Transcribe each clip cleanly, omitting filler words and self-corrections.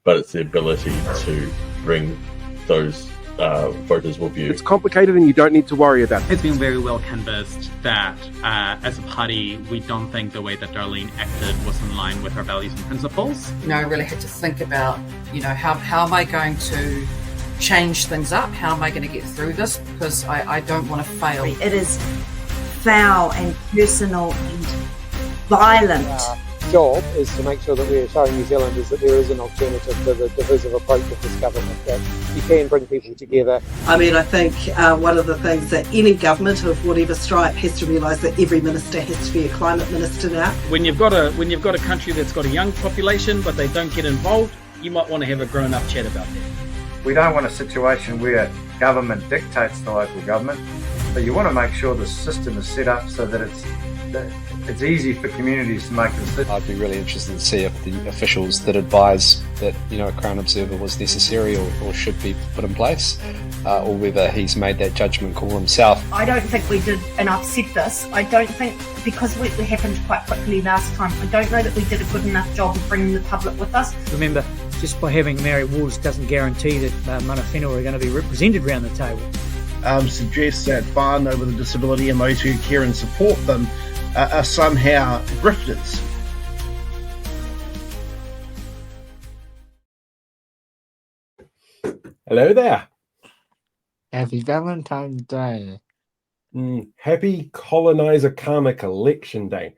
but it's the ability to bring those voters with you. It's complicated and you don't need to worry about it. It's been very well canvassed that as a party, we don't think the way that Darlene acted was in line with our values and principles. I really had to think about, how am I going to change things up? How am I going to get through this? Because I don't want to fail. It is foul and personal and violent. Job is to make sure that we are showing New Zealanders that there is an alternative to the divisive approach of this government, that you can bring people together. I think one of the things that any government of whatever stripe has to realise that every minister has to be a climate minister now. When you've got a country that's got a young population but they don't get involved, you might want to have a grown-up chat about that. We don't want a situation where government dictates the local government, but you want to make sure the system is set up so that it's easy for communities to make a decision. I'd be really interested to see if the officials that advise that a Crown Observer was necessary or should be put in place, or whether he's made that judgment call himself. I don't think we did, and I've said this, I don't think, because it happened quite quickly last time, I don't know that we did a good enough job of bringing the public with us. Remember, just by having Maori Wars doesn't guarantee that mana whenua are going to be represented around the table. Suggests that whānau with a disability and those who care and support them are somehow grifters. Hello there. Happy Valentine's Day. Happy Colonizer Karmic Election Day.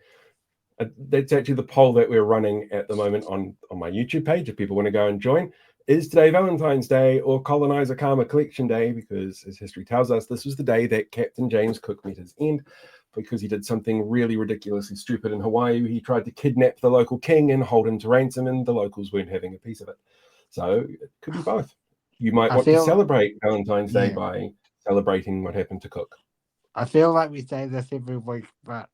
That's actually the poll that we're running at the moment on my YouTube page. If people want to go and join, is today Valentine's Day or Colonizer Karmic Election Day? Because as history tells us, this was the day that Captain James Cook met his end, because he did something really ridiculously stupid in Hawaii. He tried to kidnap the local king and hold him to ransom, and the locals weren't having a piece of it. So it could be both. You might want to celebrate Valentine's Day by celebrating what happened to Cook. I feel like we say this every week, but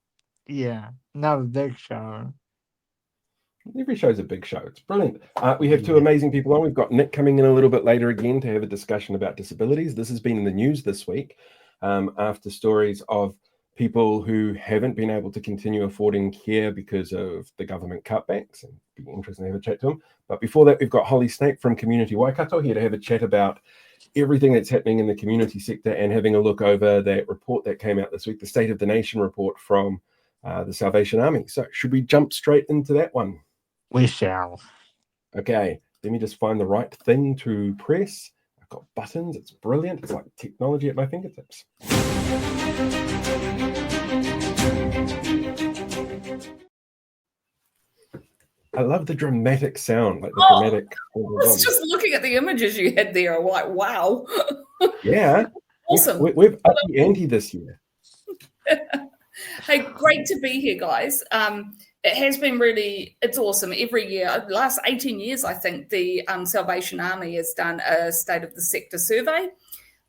not a big show. Every show's a big show. It's brilliant. We have two amazing people on. We've got Nick coming in a little bit later again to have a discussion about disabilities. This has been in the news this week after stories of people who haven't been able to continue affording care because of the government cutbacks. And it'd be interesting to have a chat to them. But before that, we've got Holly Snape from Community Waikato here to have a chat about everything that's happening in the community sector and having a look over that report that came out this week, the State of the Nation report from the Salvation Army. So should we jump straight into that one? We shall. Okay, let me just find the right thing to press. I've got buttons. It's brilliant. It's like technology at my fingertips. I love the dramatic sound, like the dramatic. I was just looking at the images you had there. I'm like, wow. Yeah. Awesome. We've upped the ante this year. Hey, great to be here, guys. It has been it's awesome. Every year, the last 18 years, I think, the Salvation Army has done a State of the Sector survey.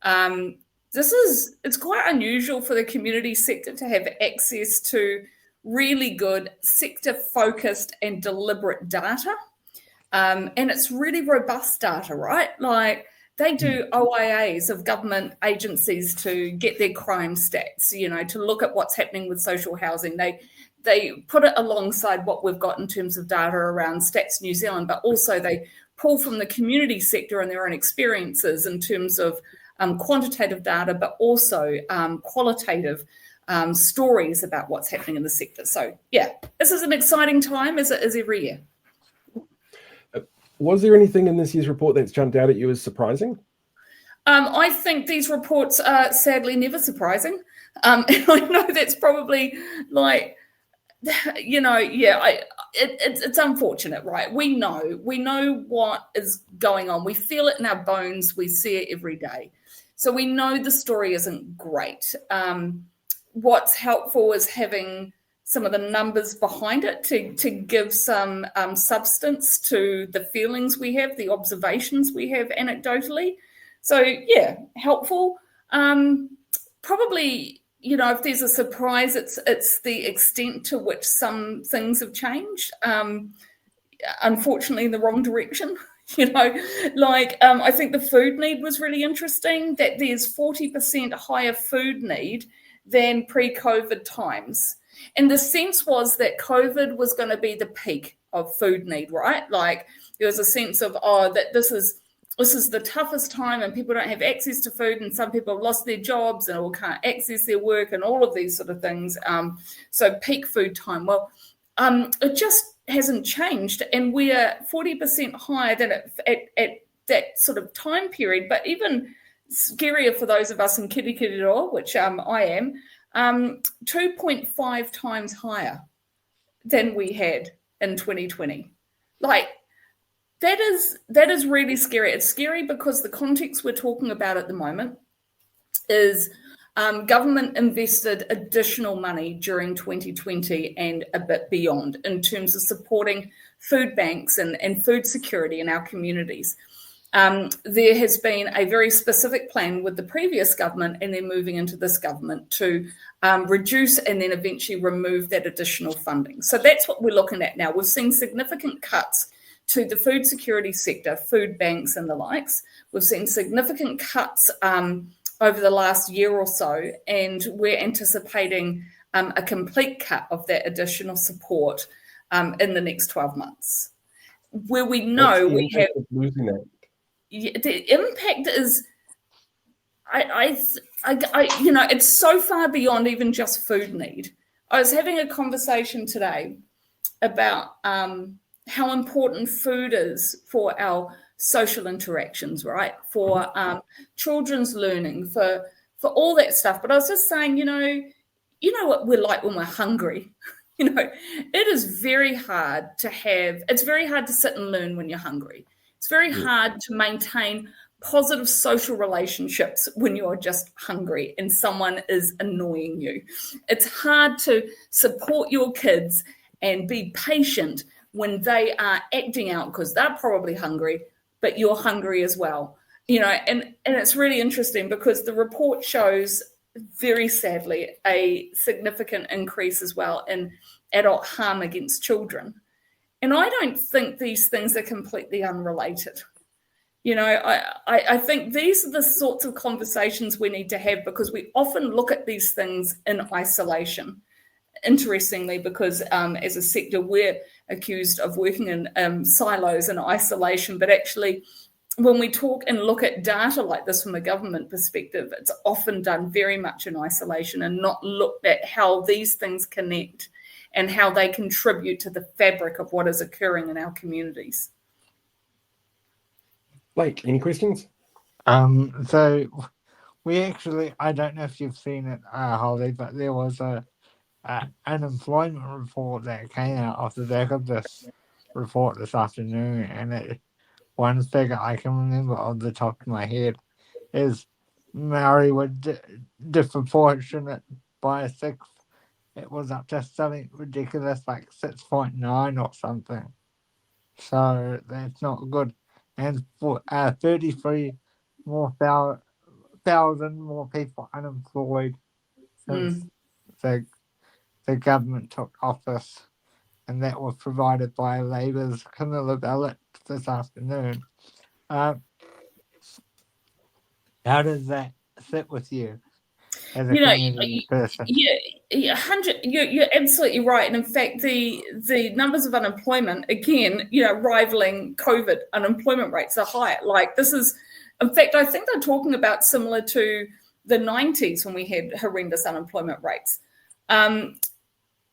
It's quite unusual for the community sector to have access to really good sector-focused and deliberate data. And it's really robust data, right? Like, they do OIAs of government agencies to get their crime stats, to look at what's happening with social housing. They put it alongside what we've got in terms of data around Stats New Zealand, but also they pull from the community sector and their own experiences in terms of quantitative data, but also qualitative stories about what's happening in the sector. So, this is an exciting time, as it is every year. Was there anything in this year's report that's jumped out at you as surprising? I think these reports are sadly never surprising. And I know that's probably like, it's unfortunate, right? We know what is going on. We feel it in our bones. We see it every day. So we know the story isn't great. What's helpful is having some of the numbers behind it to give some substance to the feelings we have, the observations we have anecdotally. So, helpful. Probably, if there's a surprise, it's the extent to which some things have changed, unfortunately in the wrong direction. I think the food need was really interesting, that there's 40% higher food need than pre-COVID times. And the sense was that COVID was going to be the peak of food need, right? Like there was a sense of, that this is the toughest time and people don't have access to food and some people have lost their jobs and or can't access their work and all of these sort of things. So peak food time. Well, it just hasn't changed, and we are 40% higher than at that sort of time period. But even scarier for those of us in Kirikiriroa, which I am, 2.5 times higher than we had in 2020. Like, that is really scary. It's scary because the context we're talking about at the moment is government invested additional money during 2020 and a bit beyond in terms of supporting food banks and food security in our communities. There has been a very specific plan with the previous government and then moving into this government to reduce and then eventually remove that additional funding. So that's what we're looking at now. We've seen significant cuts to the food security sector, food banks and the likes. We've seen significant cuts over the last year or so, and we're anticipating a complete cut of that additional support in the next 12 months. Where we know we have losing that. The impact is, it's so far beyond even just food need. I was having a conversation today about how important food is for our social interactions, right? For children's learning, for all that stuff. But I was just saying, you know what we're like when we're hungry. It is very hard it's very hard to sit and learn when you're hungry. It's very hard to maintain positive social relationships when you're just hungry and someone is annoying you. It's hard to support your kids and be patient when they are acting out because they're probably hungry, but you're hungry as well. And it's really interesting because the report shows, very sadly, a significant increase as well in adult harm against children. And I don't think these things are completely unrelated. I think these are the sorts of conversations we need to have because we often look at these things in isolation. Interestingly, because as a sector, we're accused of working in silos and isolation. But actually, when we talk and look at data like this from a government perspective, it's often done very much in isolation and not looked at how these things connect and how they contribute to the fabric of what is occurring in our communities. Blake, any questions? So we actually, I don't know if you've seen it, Holly, but there was an unemployment report that came out off the back of this report this afternoon, and one figure I can remember off the top of my head is Maori were disproportionate by a sixth. It was up to something ridiculous like 6.9 or something. So that's not good. And for 33 thousand more people unemployed since the government took office, and that was provided by Labour's Camilla ballot this afternoon. How does that sit with you as a community person? You're absolutely right. And in fact, the numbers of unemployment, again, rivaling COVID unemployment rates are higher. Like this is, in fact, I think they're talking about similar to the 90s when we had horrendous unemployment rates.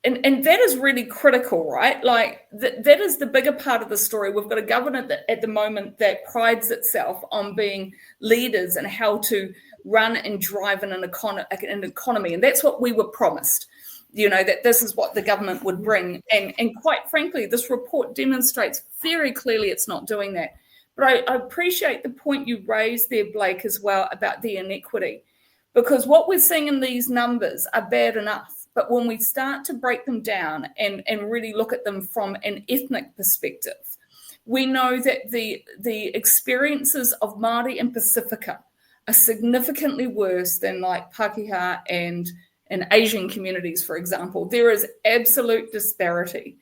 And that is really critical, right? Like that is the bigger part of the story. We've got a government that at the moment that prides itself on being leaders and how to run and drive an economy. And that's what we were promised, that this is what the government would bring. And quite frankly, this report demonstrates very clearly it's not doing that. But I appreciate the point you raised there, Blake, as well about the inequity, because what we're seeing in these numbers are bad enough. But when we start to break them down and really look at them from an ethnic perspective, we know that the experiences of Māori and Pacifica are significantly worse than like Pākehā and Asian communities, for example. There is absolute disparity.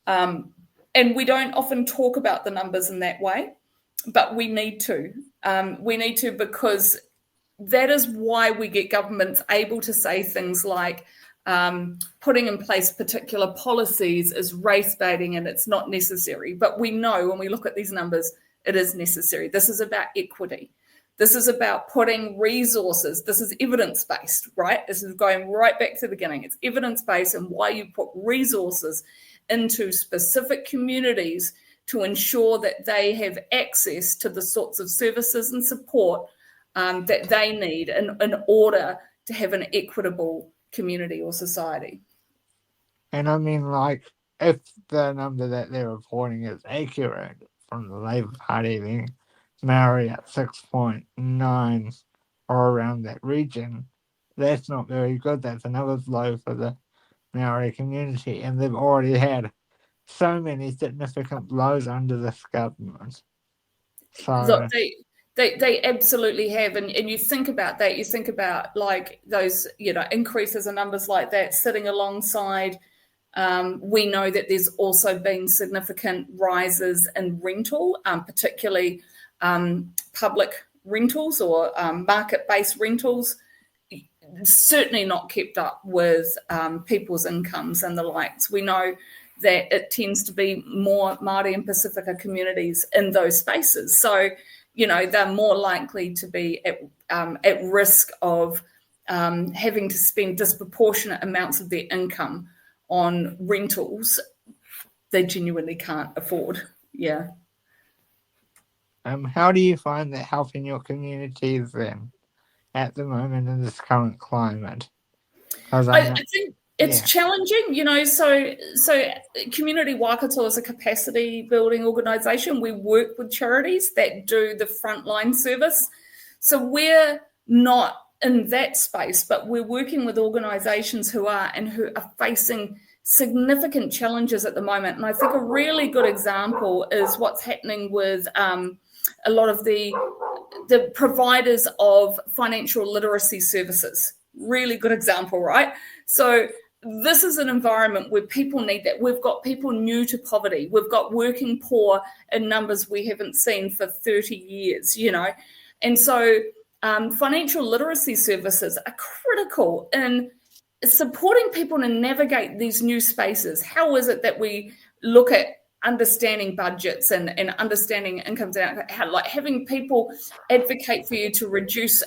And we don't often talk about the numbers in that way, but we need to. We need to because that is why we get governments able to say things like, putting in place particular policies is race baiting and it's not necessary. But we know when we look at these numbers, it is necessary. This is about equity. This is about putting resources. This is evidence-based, right? This is going right back to the beginning. It's evidence-based and why you put resources into specific communities to ensure that they have access to the sorts of services and support that they need in order to have an equitable community or society. And I mean, like, if the number that they're reporting is accurate from the Labour Party, then Maori at 6.9 or around that region, that's not very good. That's another blow for the Maori community, and they've already had so many significant blows under this government. So look, they absolutely have, and you think about that. You think about like those, increases in numbers like that sitting alongside. We know that there's also been significant rises in rental, particularly public rentals or market-based rentals. Certainly not kept up with people's incomes and the likes. We know that it tends to be more Māori and Pacifica communities in those spaces. So, they're more likely to be at risk of having to spend disproportionate amounts of their income on rentals they genuinely can't afford. Yeah. how do you find that helping your communities then at the moment in this current climate? I think it's challenging, so Community Waikato is a capacity building organisation. We work with charities that do the frontline service. So we're not in that space, but we're working with organisations who are facing significant challenges at the moment. And I think a really good example is what's happening with a lot of the providers of financial literacy services. Really good example, right? So this is an environment where people need that. We've got people new to poverty. We've got working poor in numbers we haven't seen for 30 years, And so financial literacy services are critical in supporting people to navigate these new spaces. How is it that we look at understanding budgets and understanding incomes and how, like having people advocate for you to reduce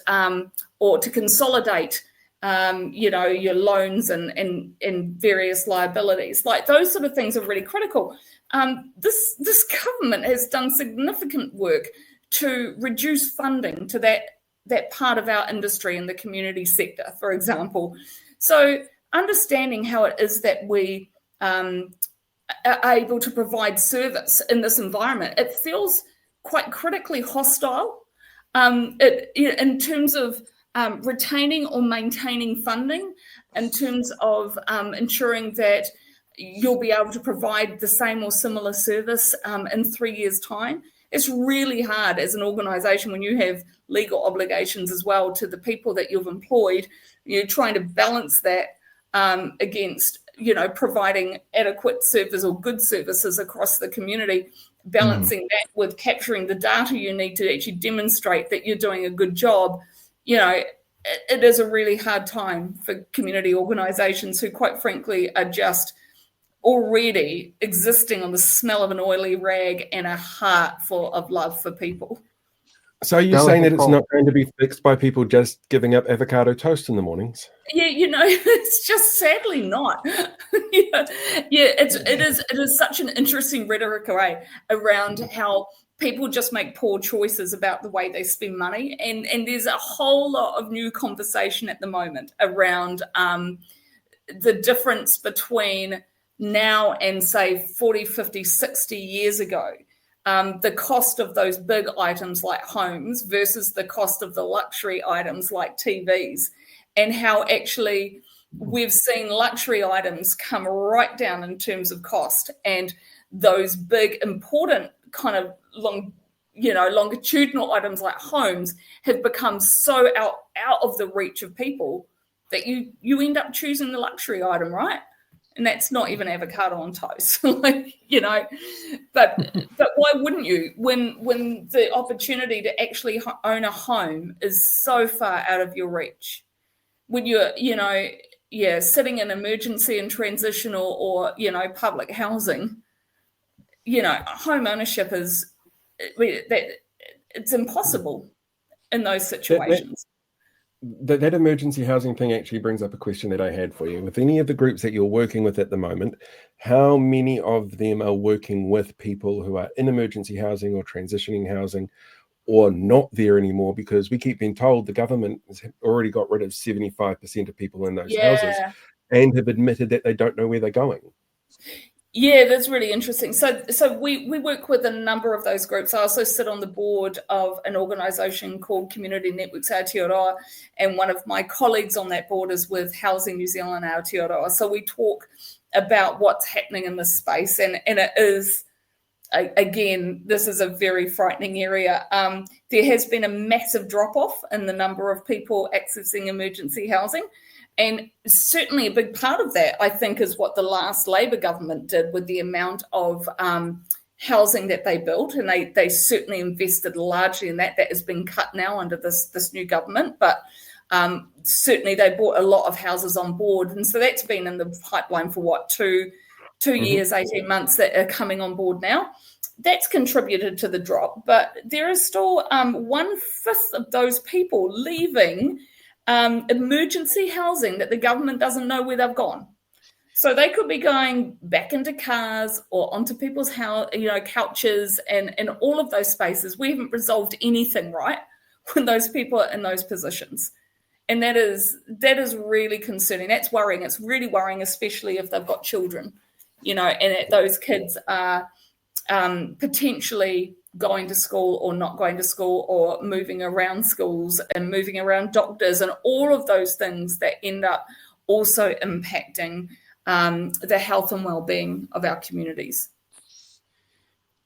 or to consolidate your loans and various liabilities, like those sort of things are really critical. This government has done significant work to reduce funding to that part of our industry in the community sector, for example. So understanding how it is that we are able to provide service in this environment, it feels quite critically hostile in terms of retaining or maintaining funding, in terms of ensuring that you'll be able to provide the same or similar service in 3 years' time. It's really hard as an organisation when you have legal obligations as well to the people that you've employed. You're trying to balance that against, providing adequate service or good services across the community, balancing that with capturing the data you need to actually demonstrate that you're doing a good job. It is a really hard time for community organisations who, quite frankly, are just already existing on the smell of an oily rag and a heart full of love for people. So are you saying that it's not going to be fixed by people just giving up avocado toast in the mornings? Yeah, it's just sadly not. It is such an interesting rhetoric around how people just make poor choices about the way they spend money. And there's a whole lot of new conversation at the moment around the difference between now and, say, 40, 50, 60 years ago. The cost of those big items like homes versus the cost of the luxury items like TVs, and how actually we've seen luxury items come right down in terms of cost, and those big, important kind of longitudinal items like homes have become so out of the reach of people that you end up choosing the luxury item, right? And that's not even avocado on toast, but why wouldn't you? When the opportunity to actually own a home is so far out of your reach, when you're, sitting in emergency and transitional or, public housing, home ownership is, it's impossible in those situations. That emergency housing thing actually brings up a question that I had for you. With any of the groups that you're working with at the moment, how many of them are working with people who are in emergency housing or transitioning housing or not there anymore? Because we keep being told the government has already got rid of 75% of people in those houses and have admitted that they don't know where they're going. Yeah, that's really interesting. So we work with a number of those groups. I also sit on the board of an organisation called Community Networks Aotearoa, and one of my colleagues on that board is with Housing New Zealand Aotearoa. So we talk about what's happening in this space, and it is, again, this is a very frightening area. There has been a massive drop-off in the number of people accessing emergency housing. And certainly a big part of that, I think, is what the last Labour government did with the amount of housing that they built. And they certainly invested largely in that. That has been cut now under this new government. But certainly they brought a lot of houses on board. And so that's been in the pipeline for, two years, 18 months that are coming on board now. That's contributed to the drop. But there is still 1/5 of those people leaving emergency housing that the government doesn't know where they've gone. So they could be going back into cars or onto people's couches and all of those spaces. We haven't resolved anything, right, when those people are in those positions. And that is really concerning. That's worrying. It's really worrying, especially if they've got children, and those kids are potentially going to school or not going to school, or moving around schools and moving around doctors, and all of those things that end up also impacting the health and well-being of our communities.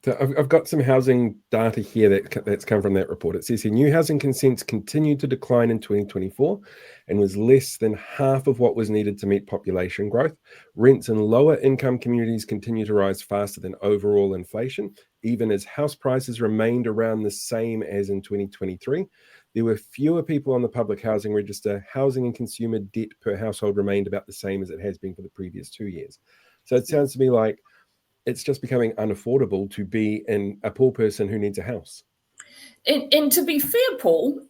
So I've got some housing data here that's come from that report. It says here, new housing consents continued to decline in 2024 and was less than half of what was needed to meet population growth. Rents in lower income communities continue to rise faster than overall inflation, even as house prices remained around the same as in 2023. There were fewer people on the public housing register. Housing and consumer debt per household remained about the same as it has been for the previous 2 years. So it sounds to me like it's just becoming unaffordable to be a poor person who needs a house. And to be fair, Paul,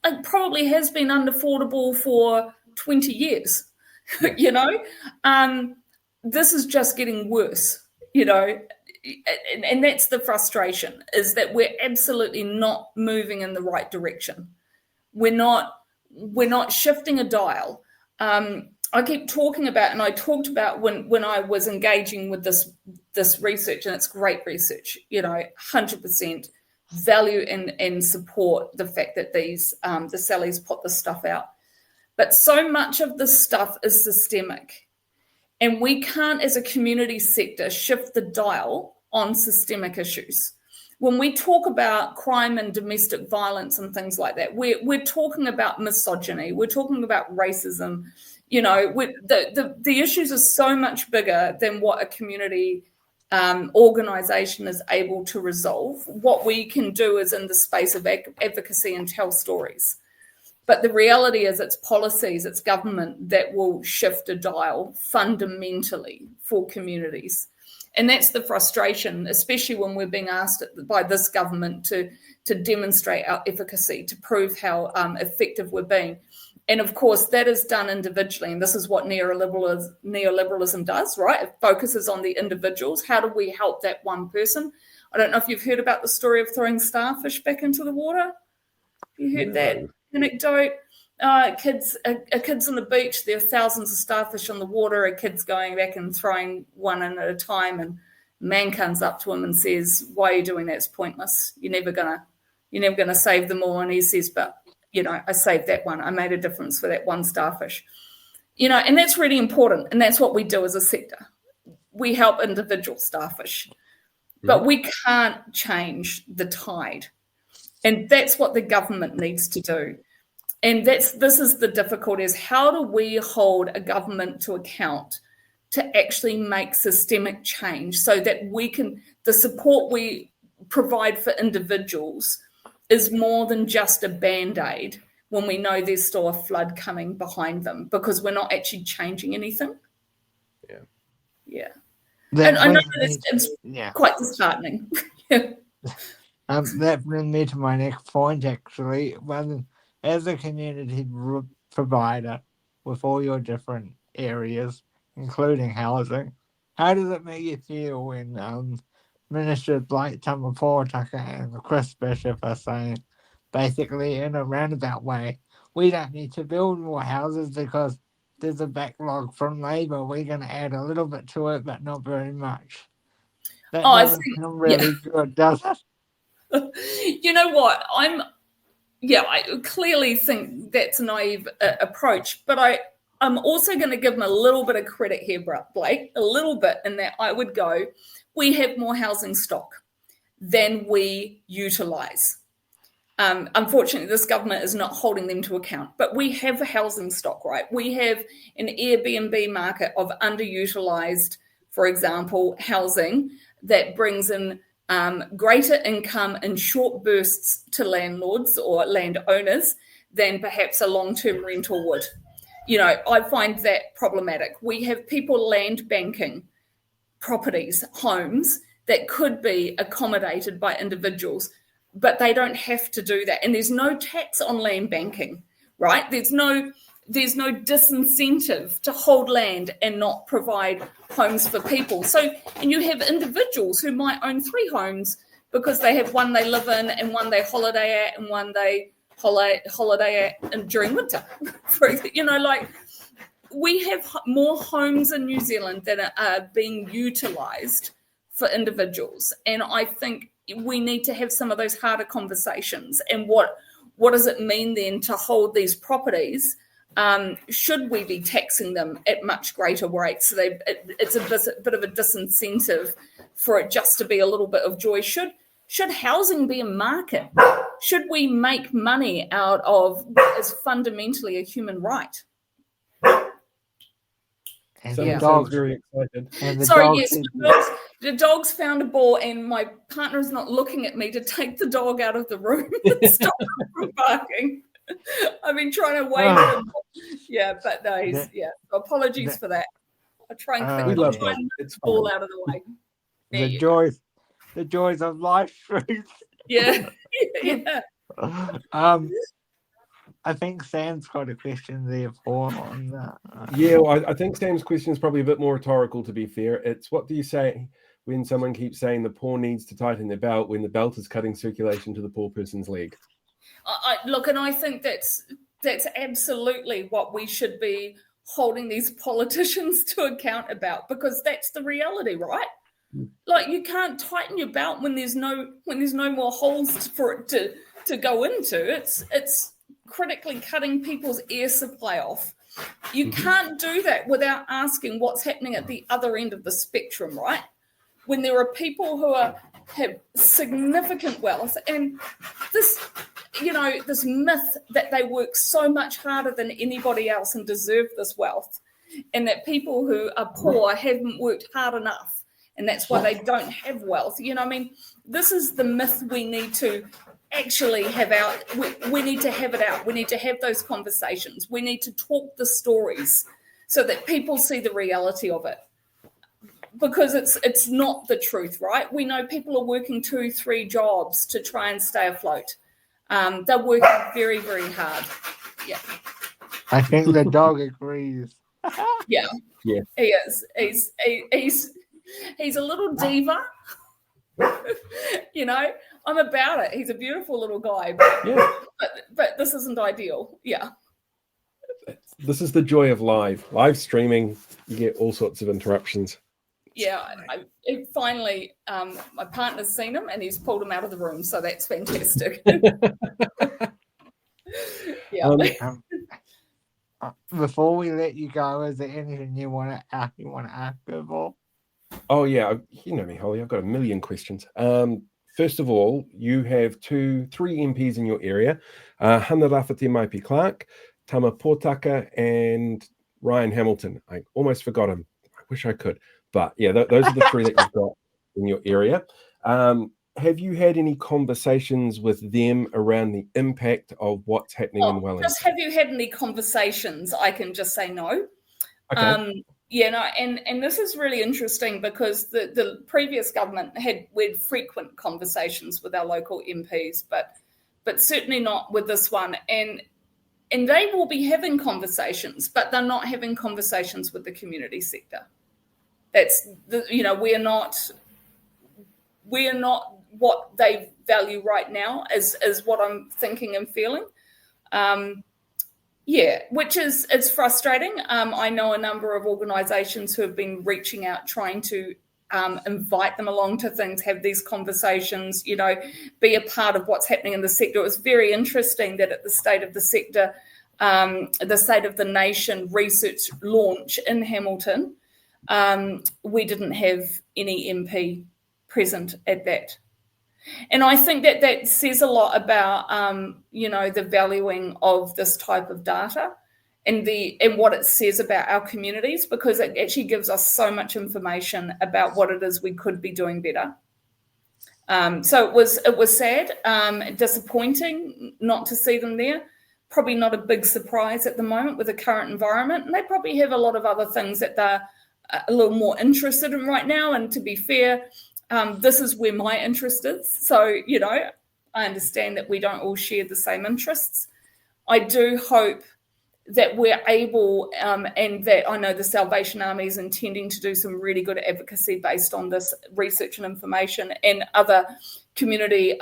it probably has been unaffordable for 20 years, this is just getting worse, and that's the frustration, is that we're absolutely not moving in the right direction. We're not shifting a dial. I keep talking about, and I talked about when I was engaging with this research, and it's great research, 100% value and support the fact that these the Sallies put this stuff out. But so much of this stuff is systemic, and we can't, as a community sector, shift the dial on systemic issues. When we talk about crime and domestic violence and things like that, we're talking about misogyny, we're talking about racism. The issues are so much bigger than what a community organisation is able to resolve. What we can do is in the space of advocacy and tell stories. But the reality is it's policies, it's government that will shift a dial fundamentally for communities. And that's the frustration, especially when we're being asked by this government to demonstrate our efficacy, to prove how effective we're being. And of course, that is done individually. And this is what neoliberalism does, right? It focuses on the individuals. How do we help that one person? I don't know if you've heard about the story of throwing starfish back into the water. You heard that anecdote? Kids on the beach, there are thousands of starfish on the water, a kid's going back and throwing one in at a time, and a man comes up to him and says, "Why are you doing that? It's pointless. You're never gonna save them all." And he says, "But I saved that one. I made a difference for that one starfish." And that's really important. And that's what we do as a sector. We help individual starfish, but we can't change the tide. And that's what the government needs to do. And this is the difficulty, is how do we hold a government to account to actually make systemic change so that the support we provide for individuals is more than just a Band-Aid. when we know there's still a flood coming behind them, because we're not actually changing anything. Yeah. And I know that it's quite disheartening. That brings me to my next point, actually. As a community provider with all your different areas, including housing, how does it make you feel when ministers like Tama Portaka and Chris Bishop are saying, basically in a roundabout way, we don't need to build more houses because there's a backlog from Labour. We're going to add a little bit to it, but not very much. That doesn't sound really good, does it? You know what? I clearly think that's a naive approach, but I'm also going to give them a little bit of credit here, Blake, a little bit, in that I would go, we have more housing stock than we utilise. Unfortunately, this government is not holding them to account, but we have a housing stock, right? We have an Airbnb market of underutilised, for example, housing that brings in greater income in short bursts to landlords or landowners than perhaps a long-term rental would. You know, I find that problematic. We have people land banking properties, homes that could be accommodated by individuals, but they don't have to do that. And there's no tax on land banking, right? There's no disincentive to hold land and not provide homes for people. So, and you have individuals who might own 3 homes because they have one they live in and one they holiday at and one they holiday at during winter. You know, like, we have more homes in New Zealand that are being utilised for individuals. And I think we need to have some of those harder conversations. And what does it mean then to hold these properties? Should we be taxing them at much greater rates? So it's a bit of a disincentive for it just to be a little bit of joy. Should housing be a market? Should we make money out of what is fundamentally a human right? And sounds very excited. And the dog's found a ball, and my partner is not looking at me to take the dog out of the room and stop him from barking. I've been trying to wave him. Yeah, but no, apologies for that. I try and we love the ball out of the way. The joys of life. Yeah. I think Sam's got a question there for on that. Well, I think Sam's question is probably a bit more rhetorical, to be fair. It's, what do you say when someone keeps saying the poor needs to tighten their belt when the belt is cutting circulation to the poor person's leg? Look, and I think that's absolutely what we should be holding these politicians to account about, because that's the reality, right? Like, you can't tighten your belt when there's no more holes for it to go into. It's critically cutting people's air supply off. You can't do that without asking what's happening at the other end of the spectrum, right? When there are people who have significant wealth, and this myth that they work so much harder than anybody else and deserve this wealth, and that people who are poor haven't worked hard enough, and that's why they don't have wealth. You know, I mean, this is the myth we need to actually have out. We need to have it out. We need to have those conversations. We need to talk the stories so that people see the reality of it. Because it's not the truth, right? We know people are working 2-3 jobs to try and stay afloat. They're working very, very hard. Yeah. I think the dog agrees. Yeah. He is. He's a little diva. You know, I'm about it. He's a beautiful little guy, but this isn't ideal. Yeah. This is the joy of live streaming. You get all sorts of interruptions. Yeah, finally, my partner's seen him and he's pulled him out of the room, so that's fantastic. Before we let you go, is there anything you want to ask before? Oh yeah, you know me, Holly. I've got a million questions. First of all, you have 3 MPs in your area: Hana Rafati Maipi Clark, Tama Portaka, and Ryan Hamilton. I almost forgot him. I wish I could. But yeah, those are the 3 that you've got in your area. How have you had any conversations with them around the impact of what's happening in Wellington? Just have you had any conversations? I can just say no. Okay. And this is really interesting because the previous government had frequent conversations with our local MPs, but certainly not with this one. And they will be having conversations, but they're not having conversations with the community sector. That's we're not what they value right now, is what I'm thinking and feeling. Which is, it's frustrating. I know a number of organisations who have been reaching out, trying to invite them along to things, have these conversations, be a part of what's happening in the sector. It was very interesting that at the State of the Sector, the State of the Nation research launch in Hamilton, we didn't have any MP present at that. And I think that says a lot about, the valuing of this type of data and what it says about our communities, because it actually gives us so much information about what it is we could be doing better. So it was sad, disappointing not to see them there. Probably not a big surprise at the moment with the current environment, and they probably have a lot of other things that they're a little more interested in right now. And to be fair, this is where my interest is. So, I understand that we don't all share the same interests. I do hope that we're able, and that I know the Salvation Army is intending to do some really good advocacy based on this research and information, and other community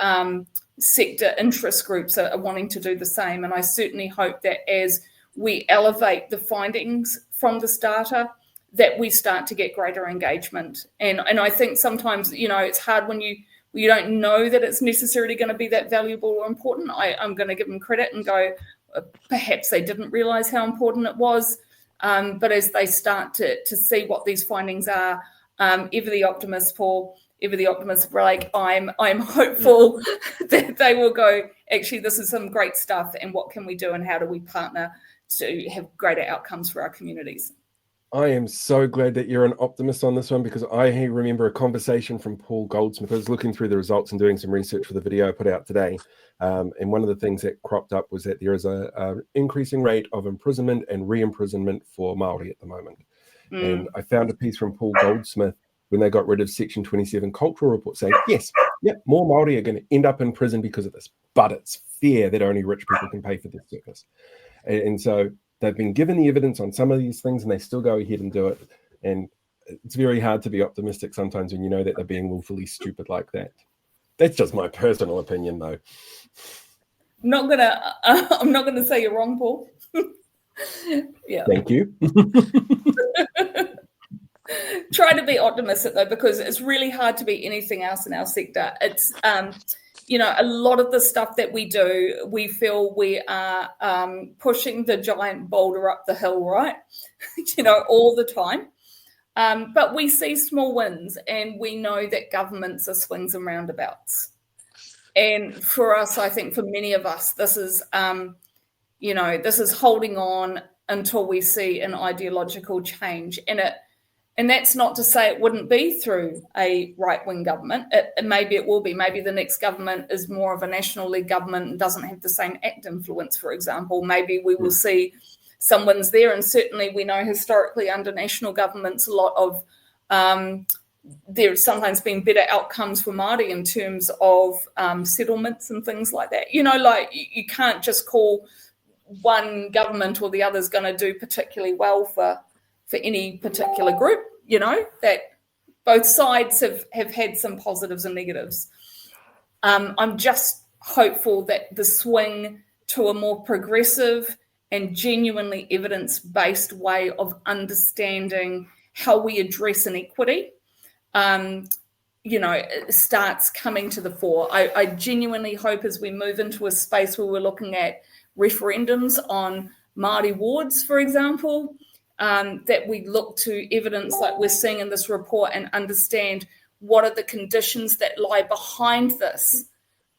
sector interest groups are wanting to do the same. And I certainly hope that as we elevate the findings from this data, that we start to get greater engagement. And I think sometimes, it's hard when you don't know that it's necessarily going to be that valuable or important. I'm going to give them credit and go, perhaps they didn't realise how important it was. But as they start to see what these findings are, ever the optimist, Paul, ever the optimist, like I'm hopeful that they will go, actually, this is some great stuff, and what can we do, and how do we partner to have greater outcomes for our communities? I am so glad that you're an optimist on this one, because I remember a conversation from Paul Goldsmith. I was looking through the results and doing some research for the video I put out today. And one of the things that cropped up was that there is a increasing rate of imprisonment and re-imprisonment for Māori at the moment. And I found a piece from Paul Goldsmith when they got rid of Section 27 cultural report saying, yes, more Māori are going to end up in prison because of this, but it's fair that only rich people can pay for this service. And so they've been given the evidence on some of these things, and they still go ahead and do it. And it's very hard to be optimistic sometimes when you know that they're being willfully stupid like that. That's just my personal opinion, though. I'm not gonna say you're wrong, Paul. Yeah. Thank you. Try to be optimistic, though, because it's really hard to be anything else in our sector. It's a lot of the stuff that we do, we feel we are pushing the giant boulder up the hill, right? All the time. But we see small wins, and we know that governments are swings and roundabouts. And for us, I think for many of us, this is, this is holding on until we see an ideological change. And that's not to say it wouldn't be through a right-wing government. Maybe it will be. Maybe the next government is more of a national league government and doesn't have the same ACT influence, for example. Maybe we will see some wins there. And certainly we know historically under national governments, a lot of there's sometimes been better outcomes for Māori in terms of settlements and things like that. You can't just call one government or the other is going to do particularly well for any particular group, that both sides have had some positives and negatives. I'm just hopeful that the swing to a more progressive and genuinely evidence-based way of understanding how we address inequity, starts coming to the fore. I genuinely hope as we move into a space where we're looking at referendums on Māori wards, for example, that we look to evidence like we're seeing in this report and understand what are the conditions that lie behind this.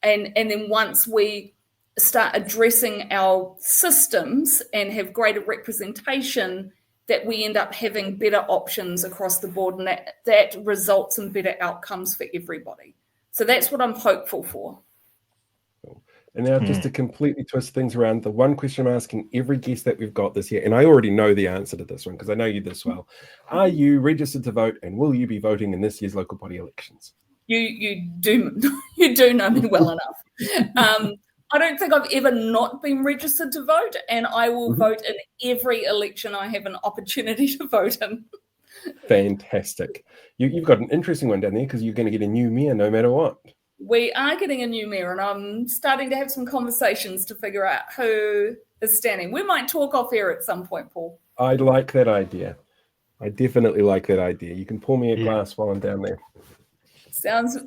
And then once we start addressing our systems and have greater representation, that we end up having better options across the board, and that results in better outcomes for everybody. So that's what I'm hopeful for. And now just to completely twist things around, the one question I'm asking every guest that we've got this year, and I already know the answer to this one because I know you this well. Are you registered to vote, and will you be voting in this year's local body elections? You do know me well enough. I don't think I've ever not been registered to vote, and I will vote in every election I have an opportunity to vote in. Fantastic. You've got an interesting one down there because you're going to get a new mayor no matter what. We are getting a new mayor, and I'm starting to have some conversations to figure out who is standing. We might talk off air at some point, Paul. I like that idea. I definitely like that idea. You can pour me a glass while I'm down there. Sounds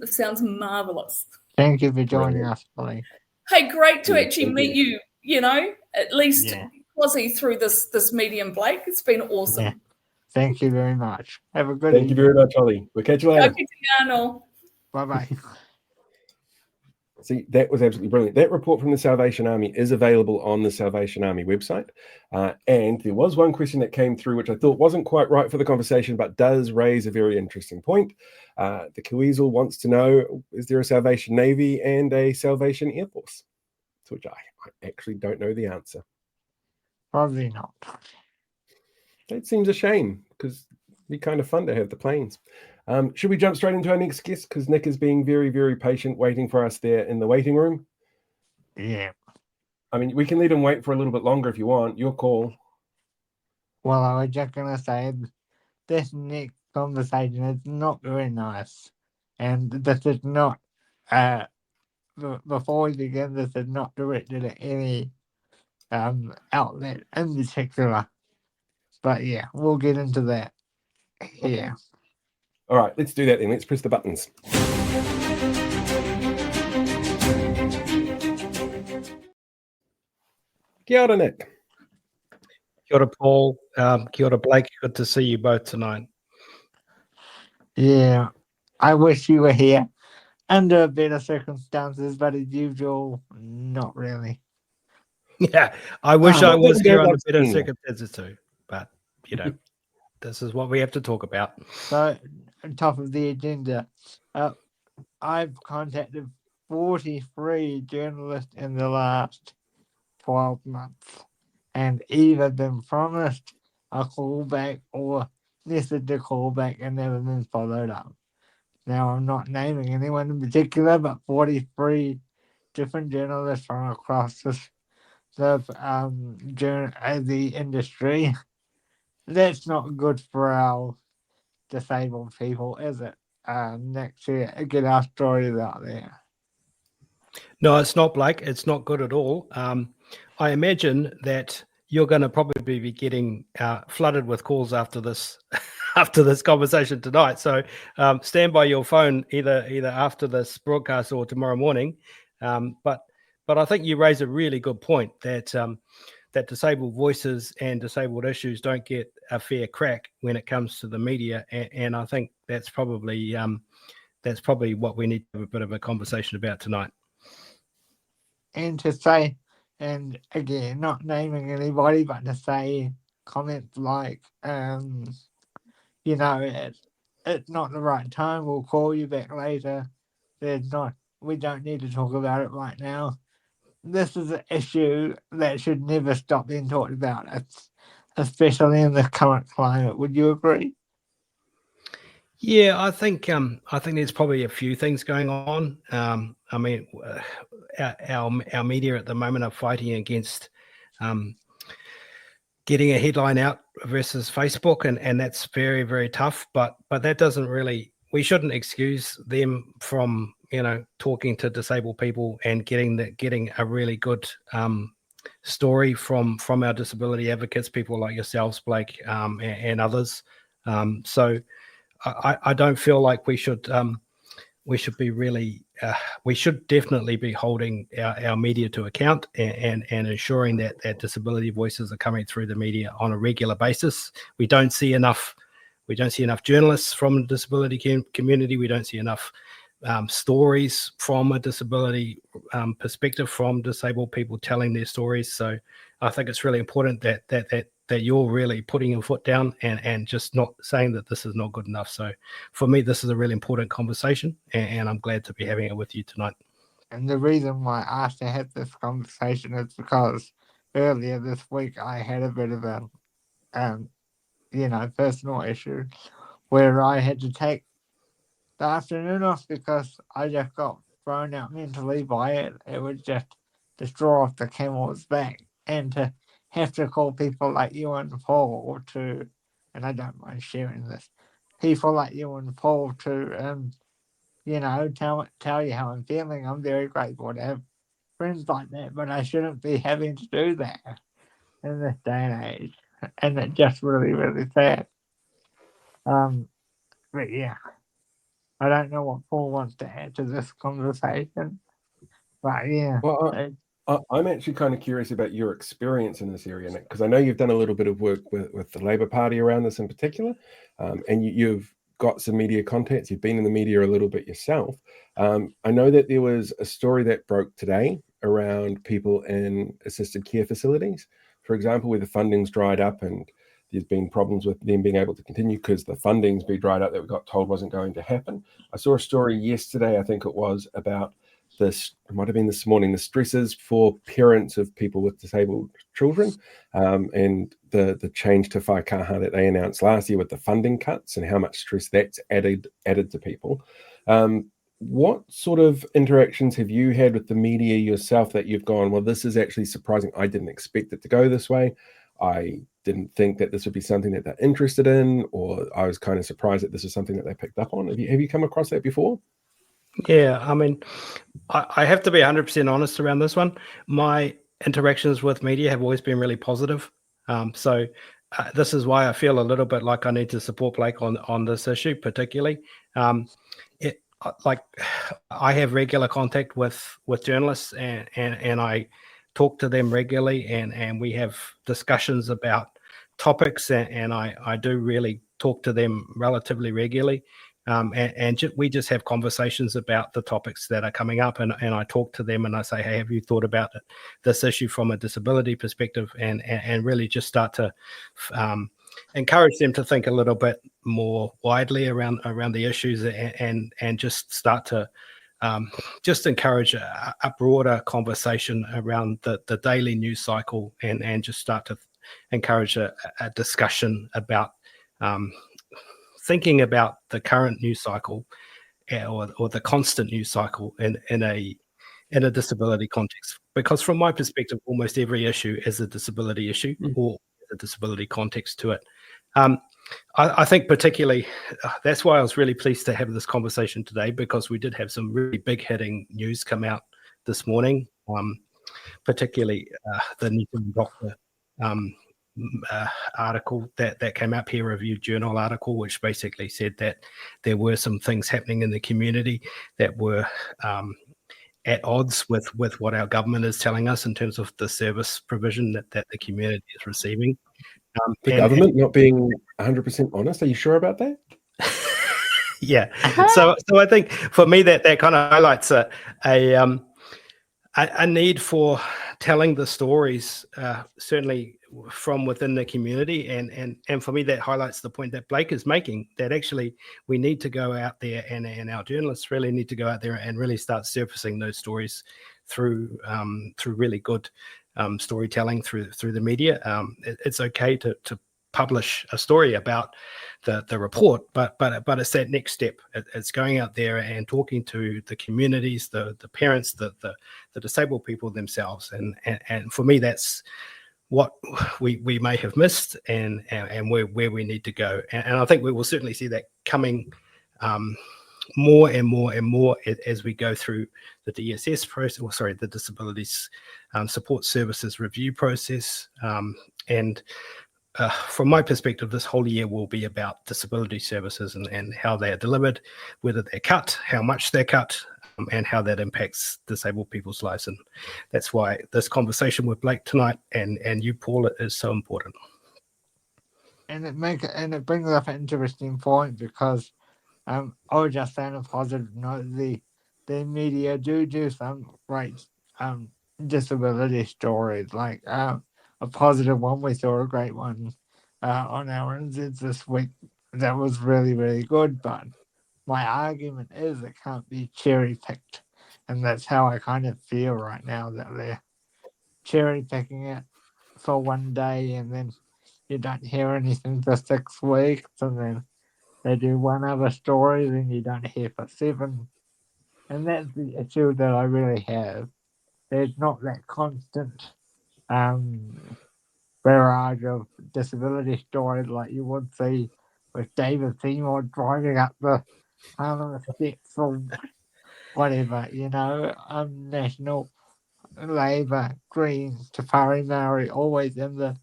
marvelous. Thank you for joining us, Holly. Hey, great to actually meet you. You know, at least quasi through this medium, Blake. It's been awesome. Yeah. Thank you very much. Have a good Thank you very much, Holly. We'll catch you later. Bye bye. See, that was absolutely brilliant. That report from the Salvation Army is available on the Salvation Army website. And there was one question that came through, which I thought wasn't quite right for the conversation, but does raise a very interesting point. The Kiweasel wants to know, is there a Salvation Navy and a Salvation Air Force? To which I actually don't know the answer. Probably not. That seems a shame, because it'd be kind of fun to have the planes. Should we jump straight into our next guest? Because Nick is being very, very patient, waiting for us there in the waiting room. Yeah. I mean, we can let him wait for a little bit longer if you want. Your call. Well, I was just going to say, this next conversation is not very nice. And this is not, before we begin, this is not directed at any outlet in particular. But yeah, we'll get into that. Yeah. All right, let's do that then. Let's press the buttons. Kia ora, Nick. Kia ora, Paul. Kia ora, Blake. Good to see you both tonight. Yeah, I wish you were here under better circumstances, but as usual, not really. Yeah, I wish I was here under better circumstances too, but you know, this is what we have to talk about. So, on top of the agenda, I've contacted 43 journalists in the last 12 months and either been promised a call back or messaged a call back and never been followed up. Now, I'm not naming anyone in particular, but 43 different journalists from across the industry. That's not good for our disabled people, is it? Next year, get our stories out there. No, it's not, Blake. It's not good at all. I imagine that you're going to probably be getting flooded with calls after this conversation tonight. So stand by your phone either after this broadcast or tomorrow morning. But I think you raise a really good point that that disabled voices and disabled issues don't get a fair crack when it comes to the media, and I think that's probably what we need to have a bit of a conversation about tonight. And to say, and again, not naming anybody, but to say comments like, you know, it's not the right time, we'll call you back later. We don't need to talk about it right now. This is an issue that should never stop being talked about, especially in the current climate. Would you agree? Yeah, I think there's probably a few things going on. I mean, our media at the moment are fighting against getting a headline out versus Facebook, and that's very, very tough. But that doesn't really. We shouldn't excuse them from talking to disabled people and getting a really good story from our disability advocates, people like yourselves, Blake, and others. So I don't feel like we should be really. We should definitely be holding our media to account and ensuring that disability voices are coming through the media on a regular basis. We don't see enough journalists from the disability community. We don't see enough stories from a disability perspective from disabled people telling their stories. So I think it's really important that that you're really putting your foot down and just not saying that this is not good enough. So for me, this is a really important conversation, and I'm glad to be having it with you tonight. And the reason why I asked to have this conversation is because earlier this week I had a bit of a, personal issue where I had to take the afternoon off because I just got thrown out mentally by it. It was just the straw off the camel's back. And to have to call people like you and Paul to, and I don't mind sharing this, people like you and Paul to, tell you how I'm feeling. I'm very grateful to have friends like that, but I shouldn't be having to do that in this day and age. And it's just really, really sad. But yeah, I don't know what Paul wants to add to this conversation, but yeah. Well, I'm actually kind of curious about your experience in this area, Nick, because I know you've done a little bit of work with the Labour Party around this in particular, and you've got some media contacts. You've been in the media a little bit yourself. I know that there was a story that broke today around people in assisted care facilities, for example, where the funding's dried up and there's been problems with them being able to continue because the funding's been dried up that we got told wasn't going to happen. I saw a story yesterday, I think it was, about this, it might have been this morning, the stresses for parents of people with disabled children, and the change to whaikaha that they announced last year with the funding cuts and how much stress that's added to people. What sort of interactions have you had with the media yourself that you've gone, well, this is actually surprising. I didn't expect it to go this way. I didn't think that this would be something that they're interested in, or I was kind of surprised that this is something that they picked up on. Have you come across that before? Yeah, I mean, I have to be 100% honest around this one. My interactions with media have always been really positive. So this is why I feel a little bit like I need to support Blake on this issue, particularly. I have regular contact with journalists, and I talk to them regularly, and we have discussions about topics, and I do really talk to them relatively regularly. We just have conversations about the topics that are coming up, and I talk to them and I say, hey, have you thought about this issue from a disability perspective, and really just start to encourage them to think a little bit more widely around the issues, and just start to just encourage a broader conversation around the daily news cycle, and just start to encourage a discussion about thinking about the current news cycle or the constant news cycle in a disability context. Because from my perspective, almost every issue is a disability issue or a disability context to it. I think particularly that's why I was really pleased to have this conversation today, because we did have some really big hitting news come out this morning, particularly the New Zealand Doctor article that came out, peer-reviewed journal article, which basically said that there were some things happening in the community that were at odds with what our government is telling us in terms of the service provision that the community is receiving. The government not being 100% honest, are you sure about that? Yeah. So I think for me that kind of highlights a need for telling the stories, certainly from within the community, and for me that highlights the point that Blake is making, that actually we need to go out there, and our journalists really need to go out there and really start surfacing those stories through really good storytelling through the media. It's okay to publish a story about the report, but it's that next step. It's going out there and talking to the communities, the parents, the disabled people themselves, and for me that's what we may have missed, and where we need to go. And I think we will certainly see that coming more and more as we go through the DSS process, or sorry, the Disabilities Support Services Review process. From my perspective, this whole year will be about disability services and how they are delivered, whether they're cut, how much they're cut, and how that impacts disabled people's lives. And that's why this conversation with Blake tonight and you, Paul, is so important. And it brings up an interesting point, because I was just saying a positive note, the media do some great disability stories. Like I a positive one. We saw a great one on our NZs this week. That was really, really good. But my argument is it can't be cherry picked. And that's how I kind of feel right now, that they're cherry picking it for one day and then you don't hear anything for 6 weeks, and then they do one other story, then you don't hear for 7. And that's the issue that I really have. There's not that constant barrage of disability stories like you would see with David Seymour driving up the Parliament steps or whatever, National Labour, Greens, Tafari Maori, always in the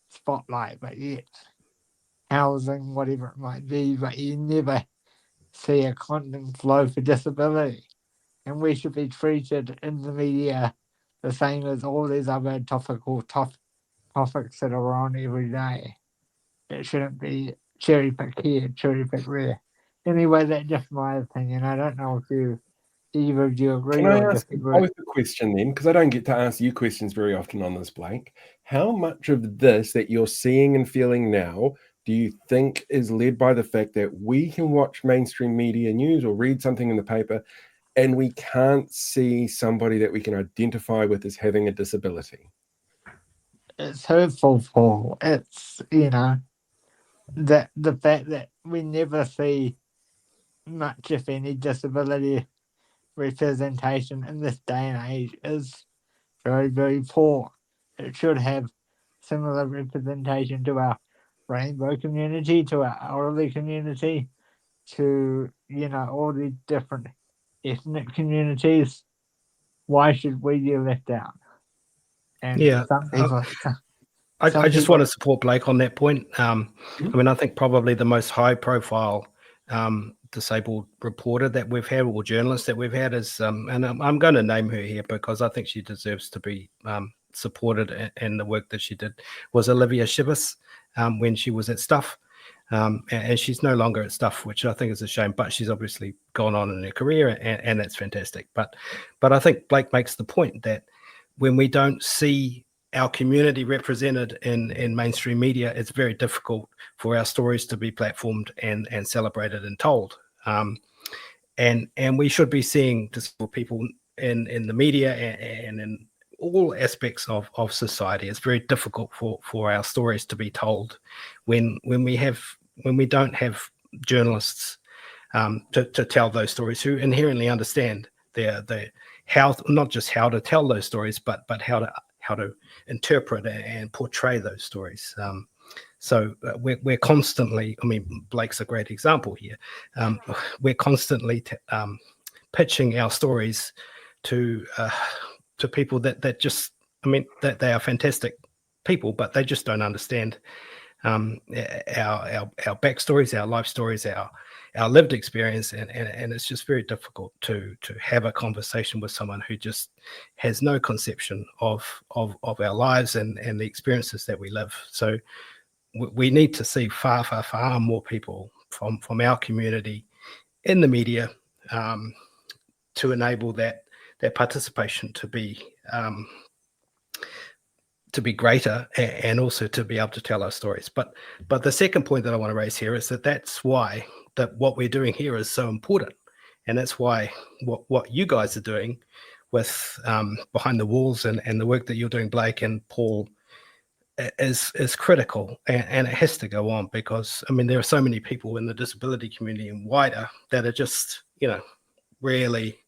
spotlight, but yet housing, whatever it might be, but you never see a constant flow for disability. And we should be treated in the media the same as all these other topical topics that are on every day. It shouldn't be cherry pick here, cherry pick there. Anyway, that's just my opinion. I don't know if either of you agree Can I or ask disagree. both a question then? Because I don't get to ask you questions very often on this, Blake. How much of this that you're seeing and feeling now do you think is led by the fact that we can watch mainstream media news or read something in the paper and we can't see somebody that we can identify with as having a disability? It's hurtful, Paul. It's, that the fact that we never see much, if any, disability representation in this day and age is very, very poor. It should have similar representation to our rainbow community, to our elderly community, to, all the different ethnic communities. Why should we be left out? And some people... I just want to support Blake on that point. I mean, I think probably the most high-profile disabled reporter that we've had, or journalist that we've had, is, and I'm going to name her here because I think she deserves to be supported in the work that she did, was Olivia Shivas when she was at Stuff. And she's no longer at Stuff, which I think is a shame, but she's obviously gone on in her career, and that's fantastic. But I think Blake makes the point that when we don't see our community represented in mainstream media, it's very difficult for our stories to be platformed and celebrated and told. And we should be seeing disabled people in the media and in all aspects of society. It's very difficult for our stories to be told when we don't have journalists to tell those stories who inherently understand how, not just how to tell those stories, but how to interpret and portray those stories. So we're constantly, I mean, Blake's a great example here. We're constantly pitching our stories to people that just, I mean, that they are fantastic people, but they just don't understand our backstories, our life stories, our lived experience, and it's just very difficult to have a conversation with someone who just has no conception of our lives and the experiences that we live. So we need to see far more people from our community in the media to enable that participation to be greater, and also to be able to tell our stories. But the second point that I want to raise here is that's why that what we're doing here is so important, and that's why what you guys are doing with Behind the Walls and the work that you're doing, Blake and Paul, is critical, and it has to go on, because I mean there are so many people in the disability community and wider that are just really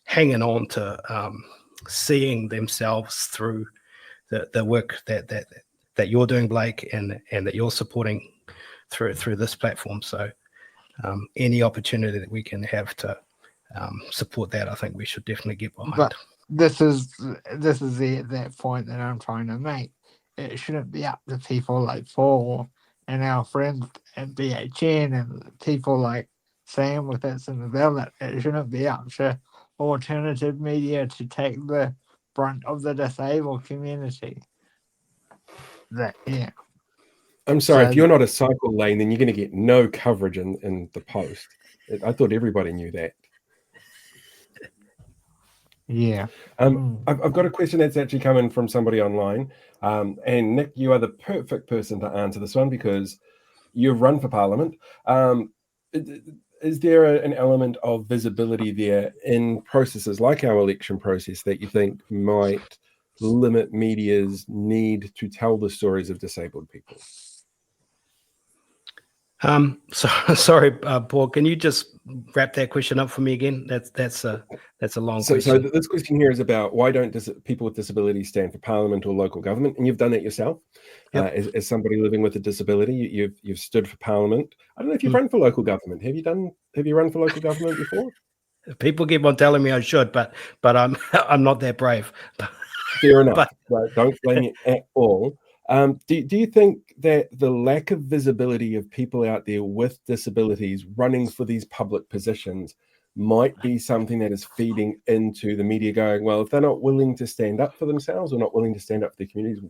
hanging on to seeing themselves through the work that you're doing, Blake, and that you're supporting through this platform. So any opportunity that we can have to support that, I think we should definitely get behind. But this is that point that I'm trying to make. It shouldn't be up to people like Paul and our friends at BHN and people like Sam with us in the ballot. It shouldn't be up to alternative media to take the brunt of the disabled community. I'm sorry, if you're not a cycle lane, then you're going to get no coverage in the Post. I thought everybody knew that. Yeah. I've got a question that's actually coming from somebody online. And Nick, you are the perfect person to answer this one because you've run for Parliament. Is there an element of visibility there in processes like our election process that you think might limit media's need to tell the stories of disabled people? Sorry, Paul. Can you just wrap that question up for me again? That's a long question. So this question here is about why don't people with disabilities stand for Parliament or local government? And you've done it yourself. Yep. As somebody living with a disability, you've stood for Parliament. I don't know if you've run for local government. Have you run for local government before? People keep on telling me I should, but I'm not that brave. Fair enough. Right, don't blame you at all. Do you think that the lack of visibility of people out there with disabilities running for these public positions might be something that is feeding into the media going, well, if they're not willing to stand up for themselves or not willing to stand up for their communities,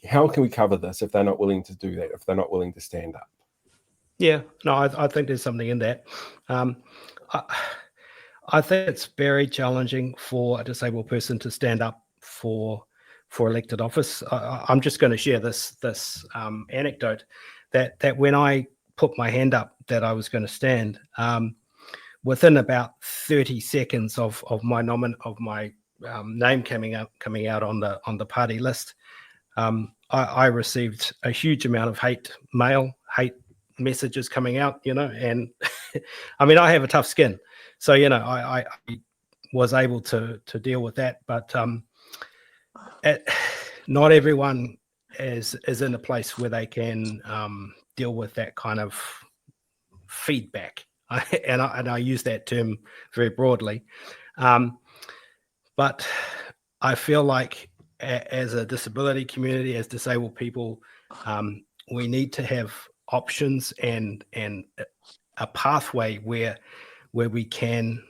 how can we cover this if they're not willing to do that, if they're not willing to stand up? Yeah, no, I think there's something in that. I think it's very challenging for a disabled person to stand up for elected office. I'm just going to share this anecdote that when I put my hand up that I was going to stand, within about 30 seconds of my name coming out on the party list, I received a huge amount of hate messages coming out, and I mean, I have a tough skin, so I was able to deal with that, but not everyone is in a place where they can deal with that kind of feedback, and I use that term very broadly, but I feel like as a disability community, as disabled people, we need to have options and a pathway where we can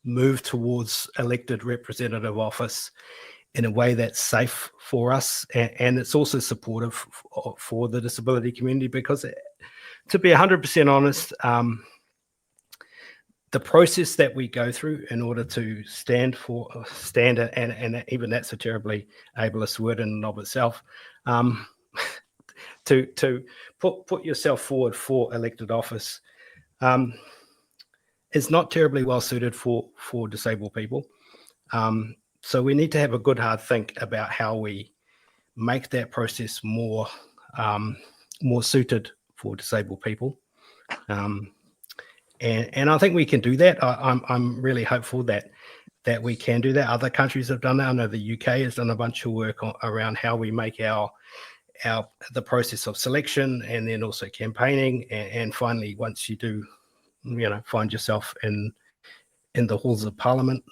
move towards elected representative office in a way that's safe for us, and it's also supportive for the disability community, because to be 100% honest, the process that we go through in order to stand, and even that's a terribly ableist word in and of itself, to put yourself forward for elected office is not terribly well suited for disabled people. So we need to have a good hard think about how we make that process more suited for disabled people. And I think we can do that. I'm really hopeful that we can do that. Other countries have done that. I know the UK has done a bunch of work around how we make the process of selection and then also campaigning. And finally, once you do, find yourself in the halls of Parliament,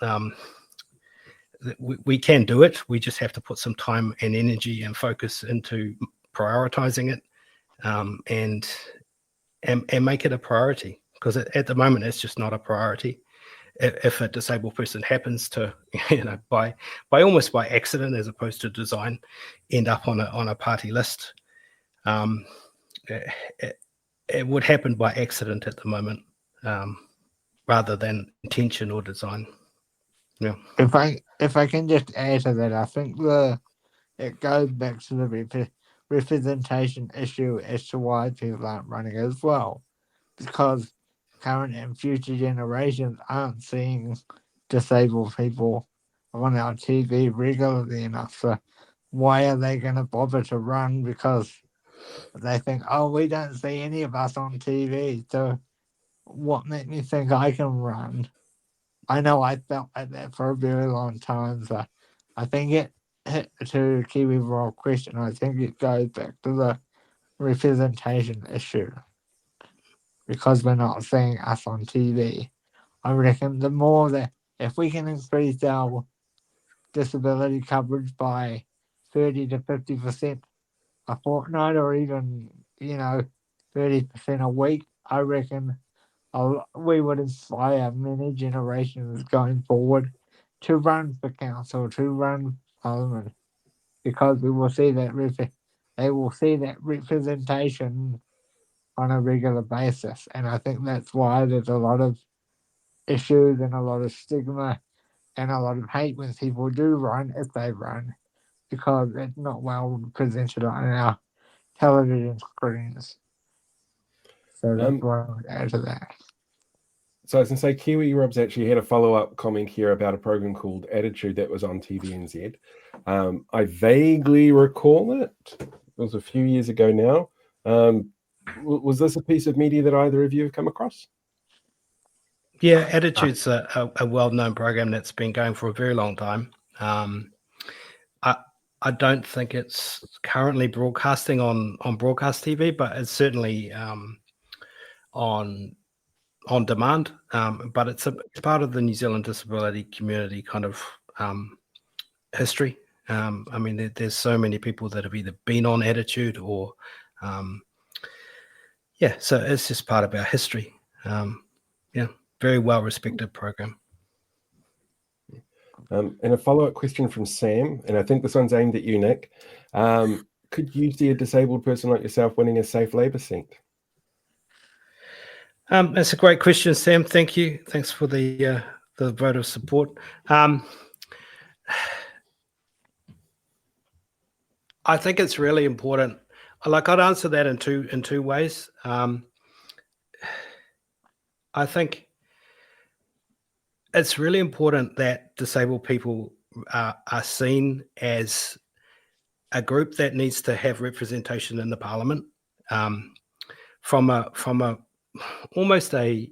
we can do it. We just have to put some time and energy and focus into prioritizing it, and make it a priority. Because at the moment, it's just not a priority. If a disabled person happens to, by almost by accident as opposed to design, end up on a party list, it would happen by accident at the moment, rather than intention or design. Yeah. If I can just add to that, I think it goes back to the representation issue as to why people aren't running as well, because current and future generations aren't seeing disabled people on our TV regularly enough. So why are they going to bother to run? Because they think, oh, we don't see any of us on TV, so what makes me think I can run? I know I felt like that for a very long time. So I think to Kiwi Royal question, I think it goes back to the representation issue. Because we're not seeing us on TV. I reckon the more that if we can increase our disability coverage by 30 to 50% a fortnight, or even 30% a week, I reckon we would inspire many generations going forward to run for council, to run Parliament, because we will see that they will see that representation on a regular basis. And I think that's why there's a lot of issues and a lot of stigma and a lot of hate when people do run, if they run, because it's not well presented on our television screens. So that's what I would add to that. So I was going to say, Kiwi Rob's actually had a follow-up comment here about a program called Attitude that was on TVNZ. I vaguely recall it. It was a few years ago now. Was this a piece of media that either of you have come across? Yeah, Attitude's a well-known program that's been going for a very long time. I don't think it's currently broadcasting on broadcast TV, but it's certainly on demand. But it's part of the New Zealand disability community kind of history. I mean, there's so many people that have either been on Attitude or so it's just part of our history. Very well respected program. And a follow-up question from Sam, and I think this one's aimed at you, Nick. Could you see a disabled person like yourself winning a safe Labour seat? That's a great question, Sam. Thank you. Thanks for the vote of support. I think it's really important. I'd answer that in two ways. I think it's really important that disabled people are seen as a group that needs to have representation in the Parliament from a almost a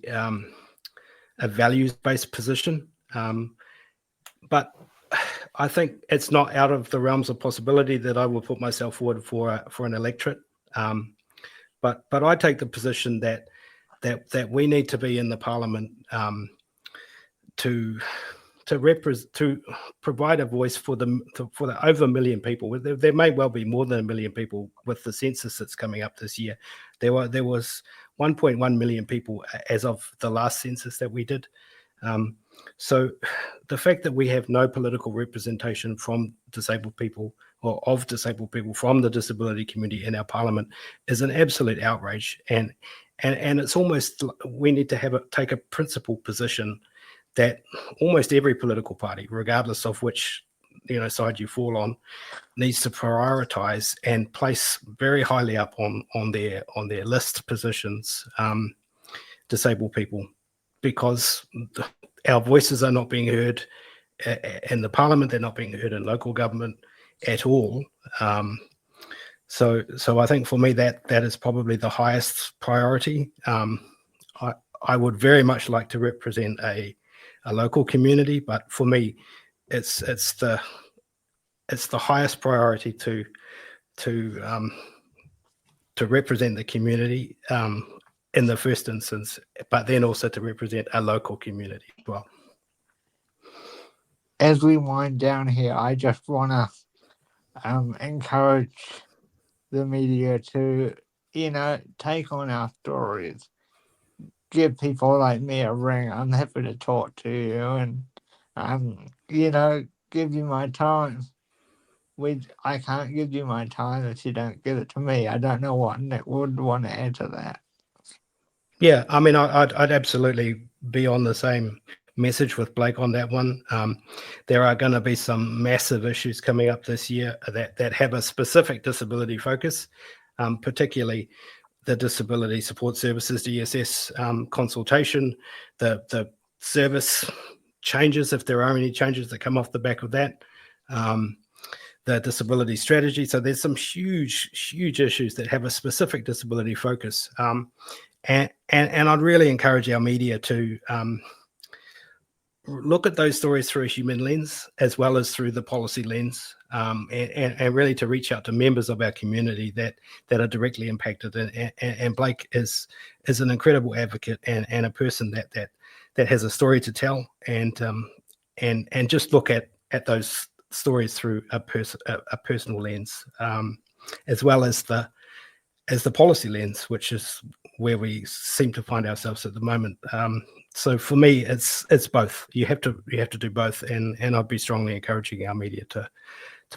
values-based position. But I think it's not out of the realms of possibility that I will put myself forward for an electorate. But I take the position that we need to be in the Parliament to provide a voice for the over 1 million people. There may well be more than 1 million people with the census that's coming up this year. There was 1.1 million people as of the last census that we did. So the fact that we have no political representation from disabled people or of disabled people from the disability community in our Parliament is an absolute outrage. And it's almost, we need to take a principled position that almost every political party, regardless of which side you fall on, needs to prioritize and place very highly up on their list positions disabled people, because our voices are not being heard in the Parliament. They're not being heard in local government at all. So I think for me that is probably the highest priority. I would very much like to represent a local community, but for me, it's the highest priority to represent the community in the first instance, but then also to represent a local community as well. As we wind down here, I just want to encourage the media to, take on our stories. Give people like me a ring. I'm happy to talk to you and, give you my time. I can't give you my time if you don't give it to me. I don't know what Nick would want to add to that. Yeah, I mean, I'd absolutely be on the same message with Blake on that one. There are going to be some massive issues coming up this year that have a specific disability focus, particularly the Disability Support Services DSS consultation, the service changes, if there are any changes that come off the back of that, the disability strategy. So there's some huge issues that have a specific disability focus. And I'd really encourage our media to look at those stories through a human lens as well as through the policy lens, and really to reach out to members of our community that are directly impacted. And Blake is an incredible advocate and a person that has a story to tell, and just look at those stories through a personal lens, as well as the policy lens, which is where we seem to find ourselves at the moment. So for me, it's both. You have to do both, and I'd be strongly encouraging our media to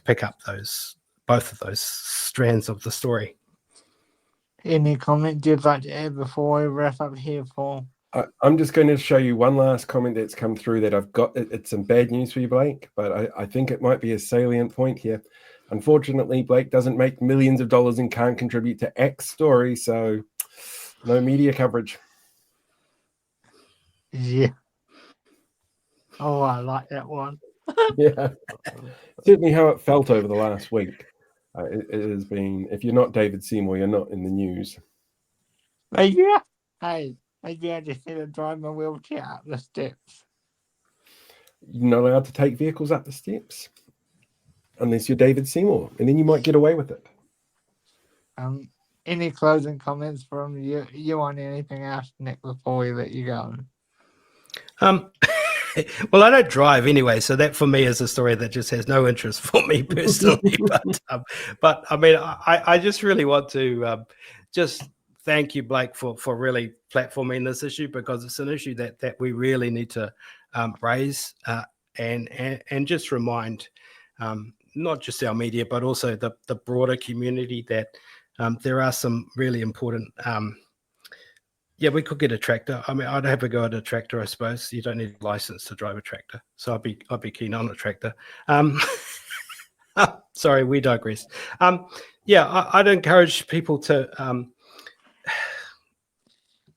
pick up both of those strands of the story. Any comment you'd like to add before we wrap up here, Paul? I'm just going to show you one last comment that's come through that I've got. It's some bad news for you, Blake, but I think it might be a salient point here. Unfortunately, Blake doesn't make millions of dollars and can't contribute to X story, so no media coverage. Yeah. Oh, I like that one. Yeah. Certainly how it felt over the last week. It has been, if you're not David Seymour, you're not in the news. Yeah. Hey, maybe I just need to drive my wheelchair up the steps. You're not allowed to take vehicles up the steps unless you're David Seymour, and then you might get away with it. Any closing comments from you on anything else, Nick, before we let you go? Well, I don't drive anyway, so that for me is a story that just has no interest for me personally. But I mean, I just really want to just thank you, Blake, for really platforming this issue, because it's an issue that we really need to raise and just remind not just our media, but also the broader community that there are some really important. Yeah, we could get a tractor. I mean, I'd have a go at a tractor, I suppose. You don't need a license to drive a tractor, so I'd be keen on a tractor. Sorry, we digress. Yeah, I'd encourage people to,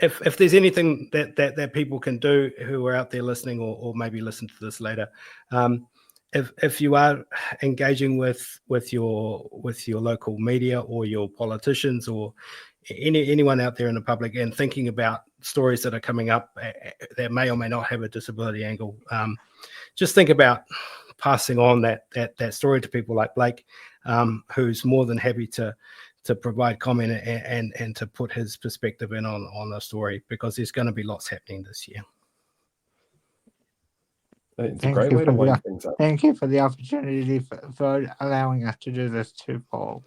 if there's anything that people can do who are out there listening, or maybe listen to this later, if you are engaging with your local media or your politicians or anyone out there in the public and thinking about stories that are coming up that may or may not have a disability angle, just think about passing on that story to people like Blake, who's more than happy to provide comment and to put his perspective in on the story, because there's going to be lots happening this year. It's a great way to wind things up. Thank you for the opportunity for allowing us to do this too, Paul.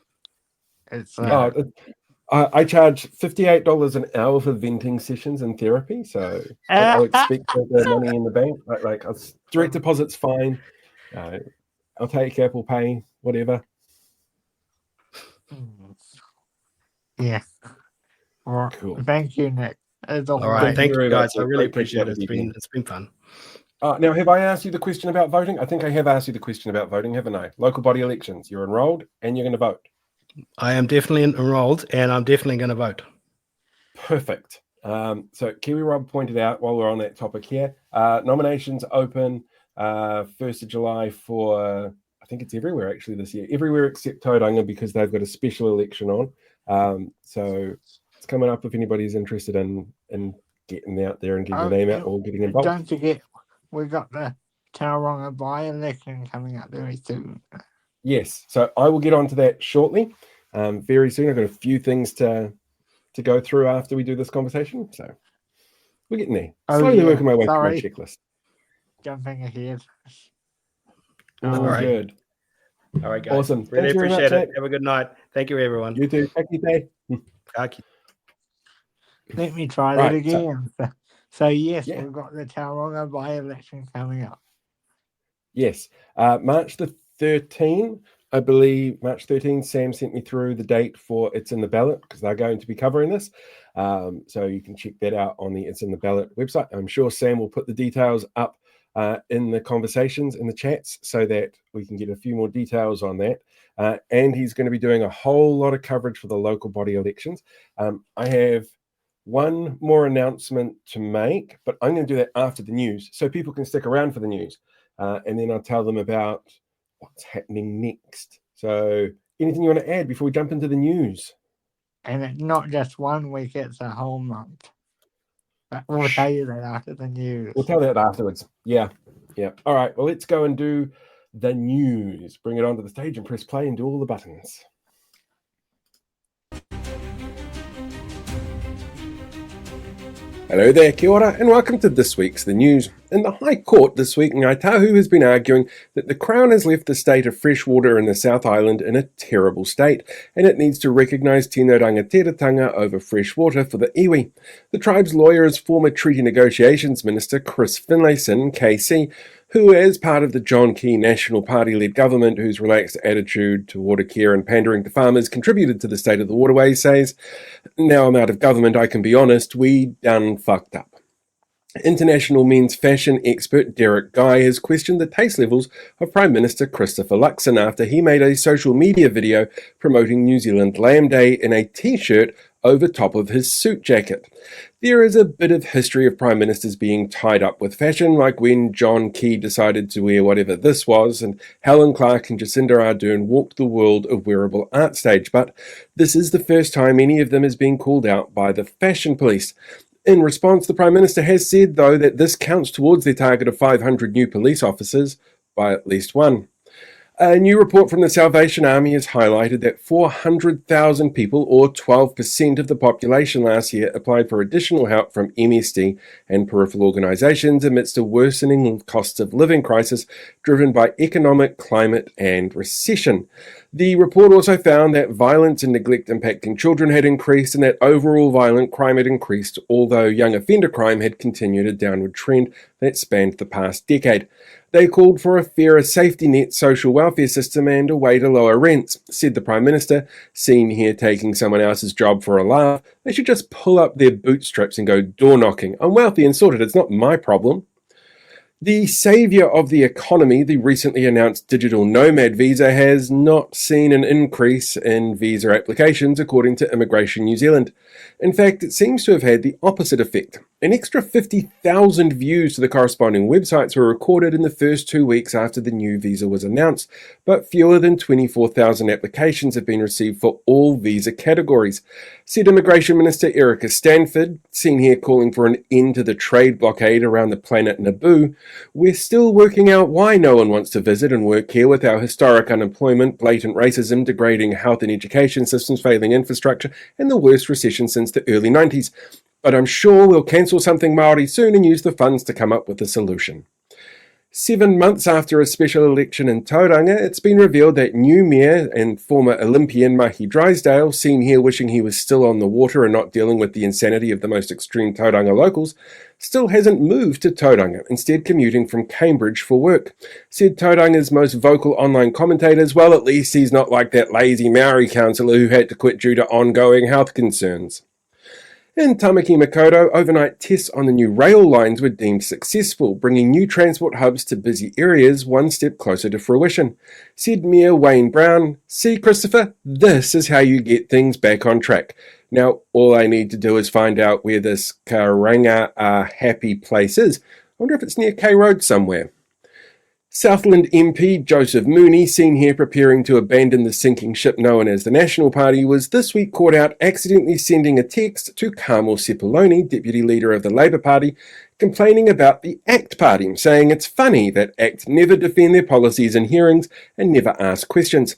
It's I charge $58 an hour for venting sessions and therapy, so I'll expect the money in the bank. Like direct deposit's fine. I'll take Apple Pay, whatever. Yeah. All right. Cool. Thank you, Nick. All right. Thank you, guys. I really appreciate it. It's been fun. Now, have I asked you the question about voting? I think I have asked you the question about voting, haven't I? Local body elections. You're enrolled and you're going to vote. I am definitely enrolled and I'm definitely going to vote. Perfect. So Kiwi Rob pointed out, while we're on that topic here, nominations open 1st of July for, I think it's everywhere actually this year, everywhere except Tauranga, because they've got a special election on. So it's coming up if anybody's interested in getting out there and getting your name out or getting involved. Don't forget, we've got the Tauranga by-election coming up very soon. Yes, so I will get onto that shortly, very soon. I've got a few things to go through after we do this conversation, so we're getting there. Slowly working my way through my checklist. Jumping ahead. All right. Good. All right, guys. Awesome. Really appreciate it. Have a good night. Thank you, everyone. You too. Thank you, Dave. Let me try that again. So yes, we've got the Tauranga by-election coming up. Yes, March the 13th, I believe. March 13th, Sam sent me through the date for It's in the Ballot, because they're going to be covering this. So you can check that out on the It's in the Ballot website. I'm sure Sam will put the details up in the conversations, in the chats, so that we can get a few more details on that. And he's going to be doing a whole lot of coverage for the local body elections. I have one more announcement to make, but I'm going to do that after the news, so people can stick around for the news. And then I'll tell them about what's happening next. So anything you want to add before we jump into the news? And it's not just 1 week, it's a whole month. But we'll tell you that after the news. We'll tell that afterwards. Yeah. All right, well, let's go and do the news. Bring it onto the stage and press play and do all the buttons. Hello there, kia ora, and welcome to this week's The News. In the High Court this week, Ngāi Tahu has been arguing that the Crown has left the state of fresh water in the South Island in a terrible state, and it needs to recognise tino rangatira over fresh water for the iwi. The tribe's lawyer is former Treaty Negotiations Minister Chris Finlayson, KC, who, as part of the John Key National Party-led government, whose relaxed attitude to water care and pandering to farmers contributed to the state of the waterways, says, "Now I'm out of government, I can be honest, we done fucked up." International men's fashion expert Derek Guy has questioned the taste levels of Prime Minister Christopher Luxon after he made a social media video promoting New Zealand Lamb Day in a t-shirt over top of his suit jacket. There is a bit of history of Prime Ministers being tied up with fashion, like when John Key decided to wear whatever this was, and Helen Clark and Jacinda Ardern walked the world of wearable art stage, but this is the first time any of them has been called out by the fashion police. In response, the Prime Minister has said, though, that this counts towards their target of 500 new police officers by at least one. A new report from the Salvation Army has highlighted that 400,000 people, or 12% of the population last year, applied for additional help from MSD and peripheral organisations amidst a worsening cost of living crisis driven by economic, climate and recession. The report also found that violence and neglect impacting children had increased and that overall violent crime had increased, although young offender crime had continued a downward trend that spanned the past decade. They called for a fairer safety net social welfare system and a way to lower rents, said the Prime Minister. Seen here taking someone else's job for a laugh, they should just pull up their bootstraps and go door knocking. I'm wealthy and sorted, it's not my problem. The saviour of the economy, the recently announced digital nomad visa, has not seen an increase in visa applications, according to Immigration New Zealand. In fact, it seems to have had the opposite effect. An extra 50,000 views to the corresponding websites were recorded in the first 2 weeks after the new visa was announced, but fewer than 24,000 applications have been received for all visa categories, said Immigration Minister Erica Stanford, seen here calling for an end to the trade blockade around the planet Naboo. We're still working out why no one wants to visit and work here with our historic unemployment, blatant racism, degrading health and education systems, failing infrastructure, and the worst recession since the early 90s. But I'm sure we'll cancel something Māori soon and use the funds to come up with a solution. 7 months after a special election in Tauranga, it's been revealed that new mayor and former Olympian Mahi Drysdale, seen here wishing he was still on the water and not dealing with the insanity of the most extreme Tauranga locals, still hasn't moved to Tauranga, instead commuting from Cambridge for work. Said Tauranga's most vocal online commentators, well, at least he's not like that lazy Maori councillor who had to quit due to ongoing health concerns. In Tamaki Makaurau, overnight tests on the new rail lines were deemed successful, bringing new transport hubs to busy areas one step closer to fruition. Said Mayor Wayne Brown, "See, Christopher, this is how you get things back on track. Now, all I need to do is find out where this Karanga happy place is. I wonder if it's near K Road somewhere." Southland MP Joseph Mooney, seen here preparing to abandon the sinking ship known as the National Party, was this week caught out accidentally sending a text to Carmel Sepuloni, deputy leader of the Labour Party, complaining about the ACT Party, saying it's funny that ACT never defend their policies in hearings and never ask questions.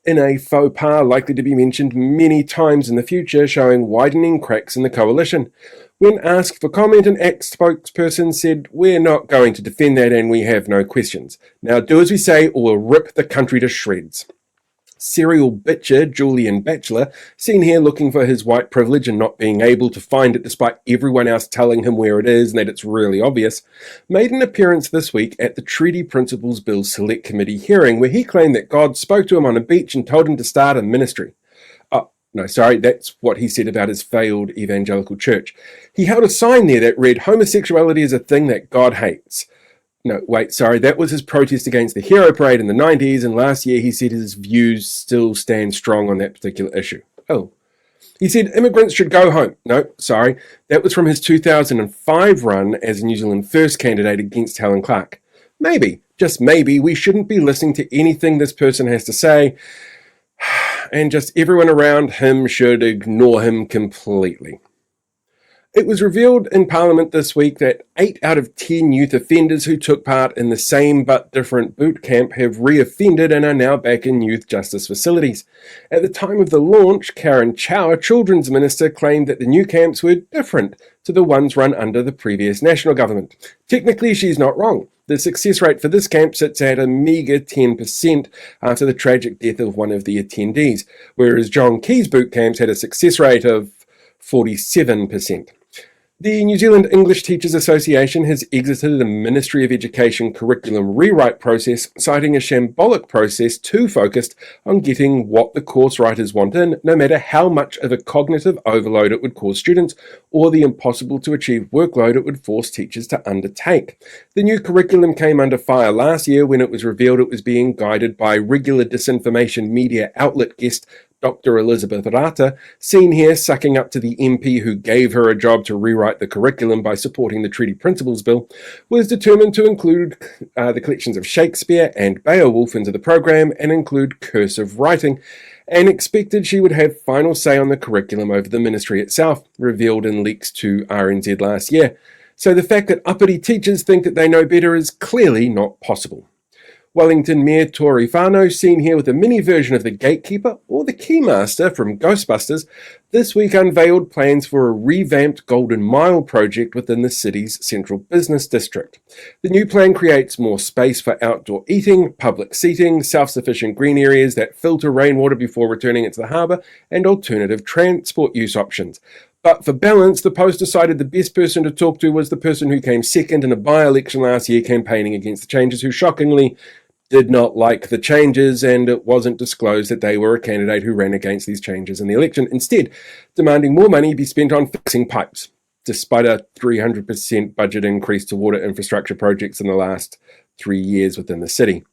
In a faux pas likely to be mentioned many times in the future, showing widening cracks in the coalition. When asked for comment, an ACT spokesperson said, "We're not going to defend that and we have no questions. Now do as we say or we'll rip the country to shreds." Serial bitcher Julian Batchelor, seen here looking for his white privilege and not being able to find it despite everyone else telling him where it is and that it's really obvious, made an appearance this week at the Treaty Principles Bill Select Committee hearing where he claimed that God spoke to him on a beach and told him to start a ministry. No, sorry, that's what he said about his failed evangelical church. He held a sign there that read, "Homosexuality is a thing that God hates." No, wait, sorry, that was his protest against the Hero Parade in the 90s, and last year he said his views still stand strong on that particular issue. Oh. He said immigrants should go home. No, sorry, that was from his 2005 run as New Zealand First candidate against Helen Clark. Maybe, just maybe, we shouldn't be listening to anything this person has to say, and just everyone around him should ignore him completely. It was revealed in Parliament this week that 8 out of 10 youth offenders who took part in the same but different boot camp have re-offended and are now back in youth justice facilities. At the time of the launch, Karen Chow, a children's minister, claimed that the new camps were different to the ones run under the previous national government. Technically, she's not wrong. The success rate for this camp sits at a meagre 10% after the tragic death of one of the attendees, whereas John Key's boot camps had a success rate of 47%. The New Zealand English Teachers Association has exited a Ministry of Education curriculum rewrite process, citing a shambolic process too focused on getting what the course writers want in, no matter how much of a cognitive overload it would cause students or the impossible to achieve workload it would force teachers to undertake. The new curriculum came under fire last year when it was revealed it was being guided by regular disinformation media outlet guest Dr. Elizabeth Rata, seen here sucking up to the MP who gave her a job to rewrite the curriculum by supporting the Treaty Principles Bill, was determined to include the collections of Shakespeare and Beowulf into the program and include cursive writing, and expected she would have final say on the curriculum over the ministry itself, revealed in leaks to RNZ last year. So the fact that uppity teachers think that they know better is clearly not possible. Wellington Mayor Tory Whānau, seen here with a mini version of the Gatekeeper or the Keymaster from Ghostbusters, this week unveiled plans for a revamped Golden Mile project within the city's central business district. The new plan creates more space for outdoor eating, public seating, self-sufficient green areas that filter rainwater before returning it to the harbour, and alternative transport use options. But for balance, the Post decided the best person to talk to was the person who came second in a by-election last year campaigning against the changes, who shockingly did not like the changes, and it wasn't disclosed that they were a candidate who ran against these changes in the election, instead demanding more money be spent on fixing pipes, despite a 300% budget increase to water infrastructure projects in the last 3 years within the city.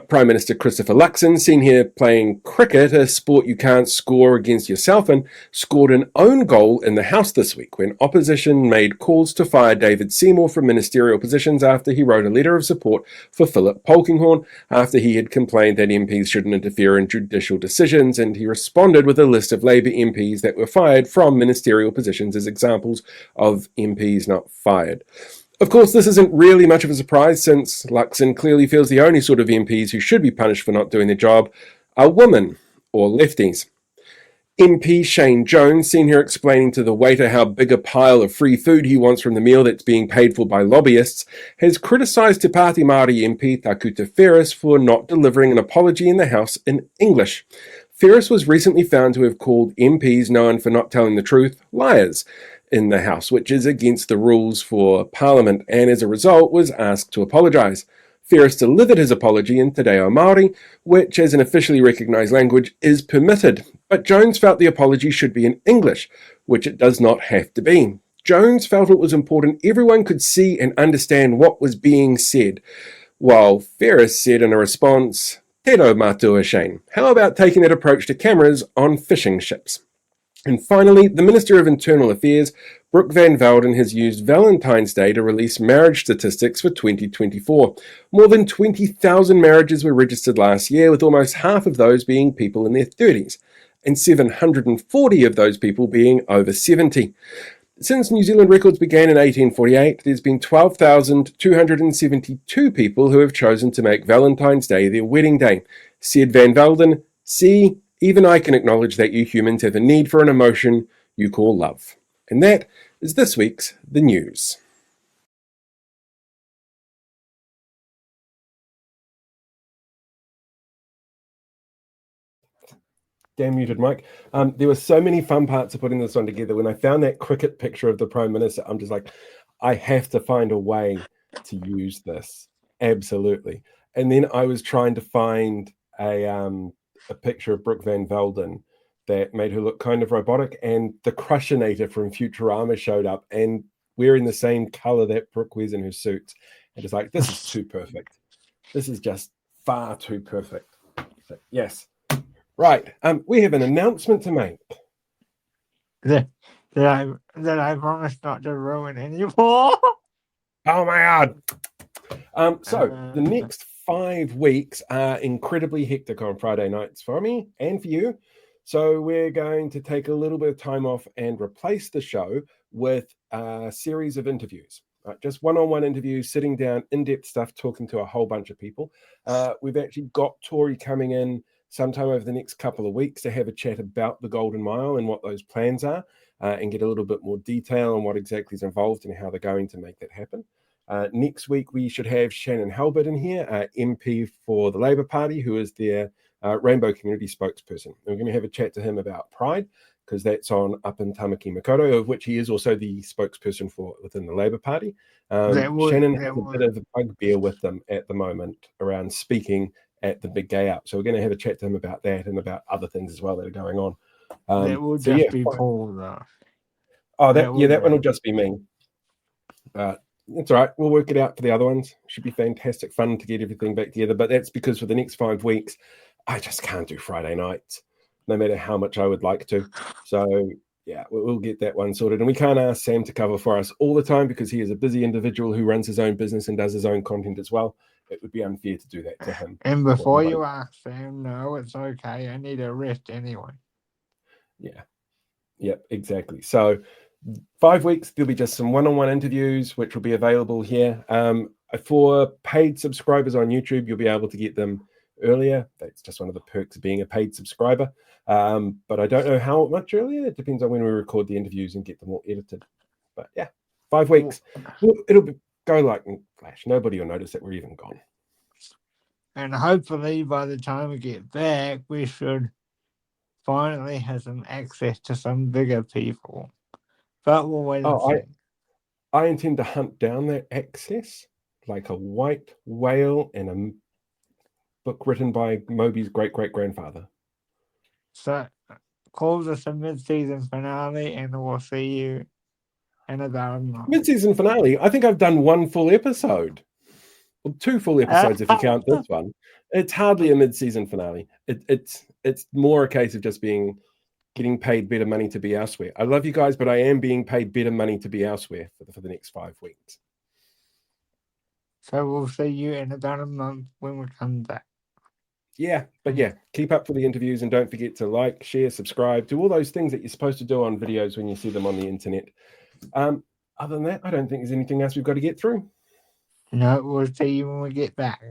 Prime Minister Christopher Luxon, seen here playing cricket, a sport you can't score against yourself in, scored an own goal in the House this week when opposition made calls to fire David Seymour from ministerial positions after he wrote a letter of support for Philip Polkinghorne after he had complained that MPs shouldn't interfere in judicial decisions, and he responded with a list of Labour MPs that were fired from ministerial positions as examples of MPs not fired. Of course, this isn't really much of a surprise, since Luxon clearly feels the only sort of MPs who should be punished for not doing their job are women, or lefties. MP Shane Jones, seen here explaining to the waiter how big a pile of free food he wants from the meal that's being paid for by lobbyists, has criticised Te Pāti Māori MP Takuta Ferris for not delivering an apology in the House in English. Ferris was recently found to have called MPs known for not telling the truth liars in the House, which is against the rules for Parliament, and as a result was asked to apologise. Ferris delivered his apology in Te Reo Māori, which as an officially recognised language is permitted, but Jones felt the apology should be in English, which it does not have to be. Jones felt it was important everyone could see and understand what was being said, while Ferris said in a response, "Te rau mātua, Shane. How about taking that approach to cameras on fishing ships?" And finally, the Minister of Internal Affairs, Brooke Van Velden, has used Valentine's Day to release marriage statistics for 2024. More than 20,000 marriages were registered last year, with almost half of those being people in their 30s, and 740 of those people being over 70. Since New Zealand records began in 1848, there's been 12,272 people who have chosen to make Valentine's Day their wedding day. Said Van Velden, "See, even I can acknowledge that you humans have a need for an emotion you call love." And that is this week's The News. Damn muted, Mike. There were so many fun parts of putting this one together. When I found that cricket picture of the Prime Minister, I'm just like, I have to find a way to use this. Absolutely. And then I was trying to find a picture of Brooke Van Velden that made her look kind of robotic, and the Crushinator from Futurama showed up and wearing the same color that Brooke wears in her suits. And it's like, this is too perfect. This is just far too perfect. So, yes. Right. We have an announcement to make. That I promise not to ruin anymore. Oh my God. So the next 5 weeks are incredibly hectic on Friday nights for me and for you. So we're going to take a little bit of time off and replace the show with a series of interviews. Just one-on-one interviews, sitting down, in-depth stuff, talking to a whole bunch of people. We've actually got Tori coming in sometime over the next couple of weeks to have a chat about the Golden Mile and what those plans are, and get a little bit more detail on what exactly is involved and how they're going to make that happen. Next week, we should have Shannon Halbert in here, MP for the Labour Party, who is their Rainbow Community spokesperson. And we're going to have a chat to him about Pride. because that's on up in Tamaki Makaurau, of which he is also the spokesperson for within the Labour Party. Shannon has a bit of a bugbear with them at the moment around speaking at the big gay out. So we're going to have a chat to him about that and about other things as well that are going on. That will just be Paul, though. Oh, that one will just be me. It's all right. We'll work it out for the other ones. Should be fantastic fun to get everything back together. But that's because for the next 5 weeks, I just can't do Friday nights, no matter how much I would like to. So yeah, we'll get that one sorted. And we can't ask Sam to cover for us all the time because he is a busy individual who runs his own business and does his own content as well. It would be unfair to do that to him. And before you ask Sam, no, it's okay. I need a rest anyway. Yeah. Yep, exactly. So 5 weeks, there'll be just some one-on-one interviews, which will be available here. For paid subscribers on YouTube, you'll be able to get them earlier. That's just one of the perks of being a paid subscriber. But I don't know how much earlier. It depends on when we record the interviews and get them all edited. But yeah, 5 weeks. It'll go like flash. Nobody will notice that we're even gone. And hopefully by the time we get back, we should finally have some access to some bigger people. But we'll wait and see. I intend to hunt down that access like a white whale in a book written by Moby's great-great-grandfather. So call this a mid-season finale, and we'll see you in about a month. Mid-season finale? I think I've done one full episode. Well, 2 full episodes if you count this one. It's hardly a mid-season finale. It's more a case of just getting paid better money to be elsewhere. I love you guys, but I am being paid better money to be elsewhere for the next 5 weeks. So we'll see you in about a month when we come back. Yeah, but yeah, keep up for the interviews and don't forget to like, share, subscribe, do all those things that you're supposed to do on videos when you see them on the internet. Other than that, I don't think there's anything else we've got to get through. No, we'll see you when we get back.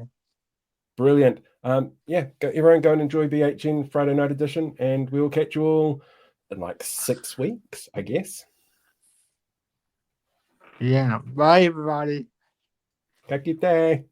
Brilliant. Everyone go and enjoy BHN Friday Night Edition, and we'll catch you all in like 6 weeks, I guess. Yeah. Bye, everybody. Ka kite.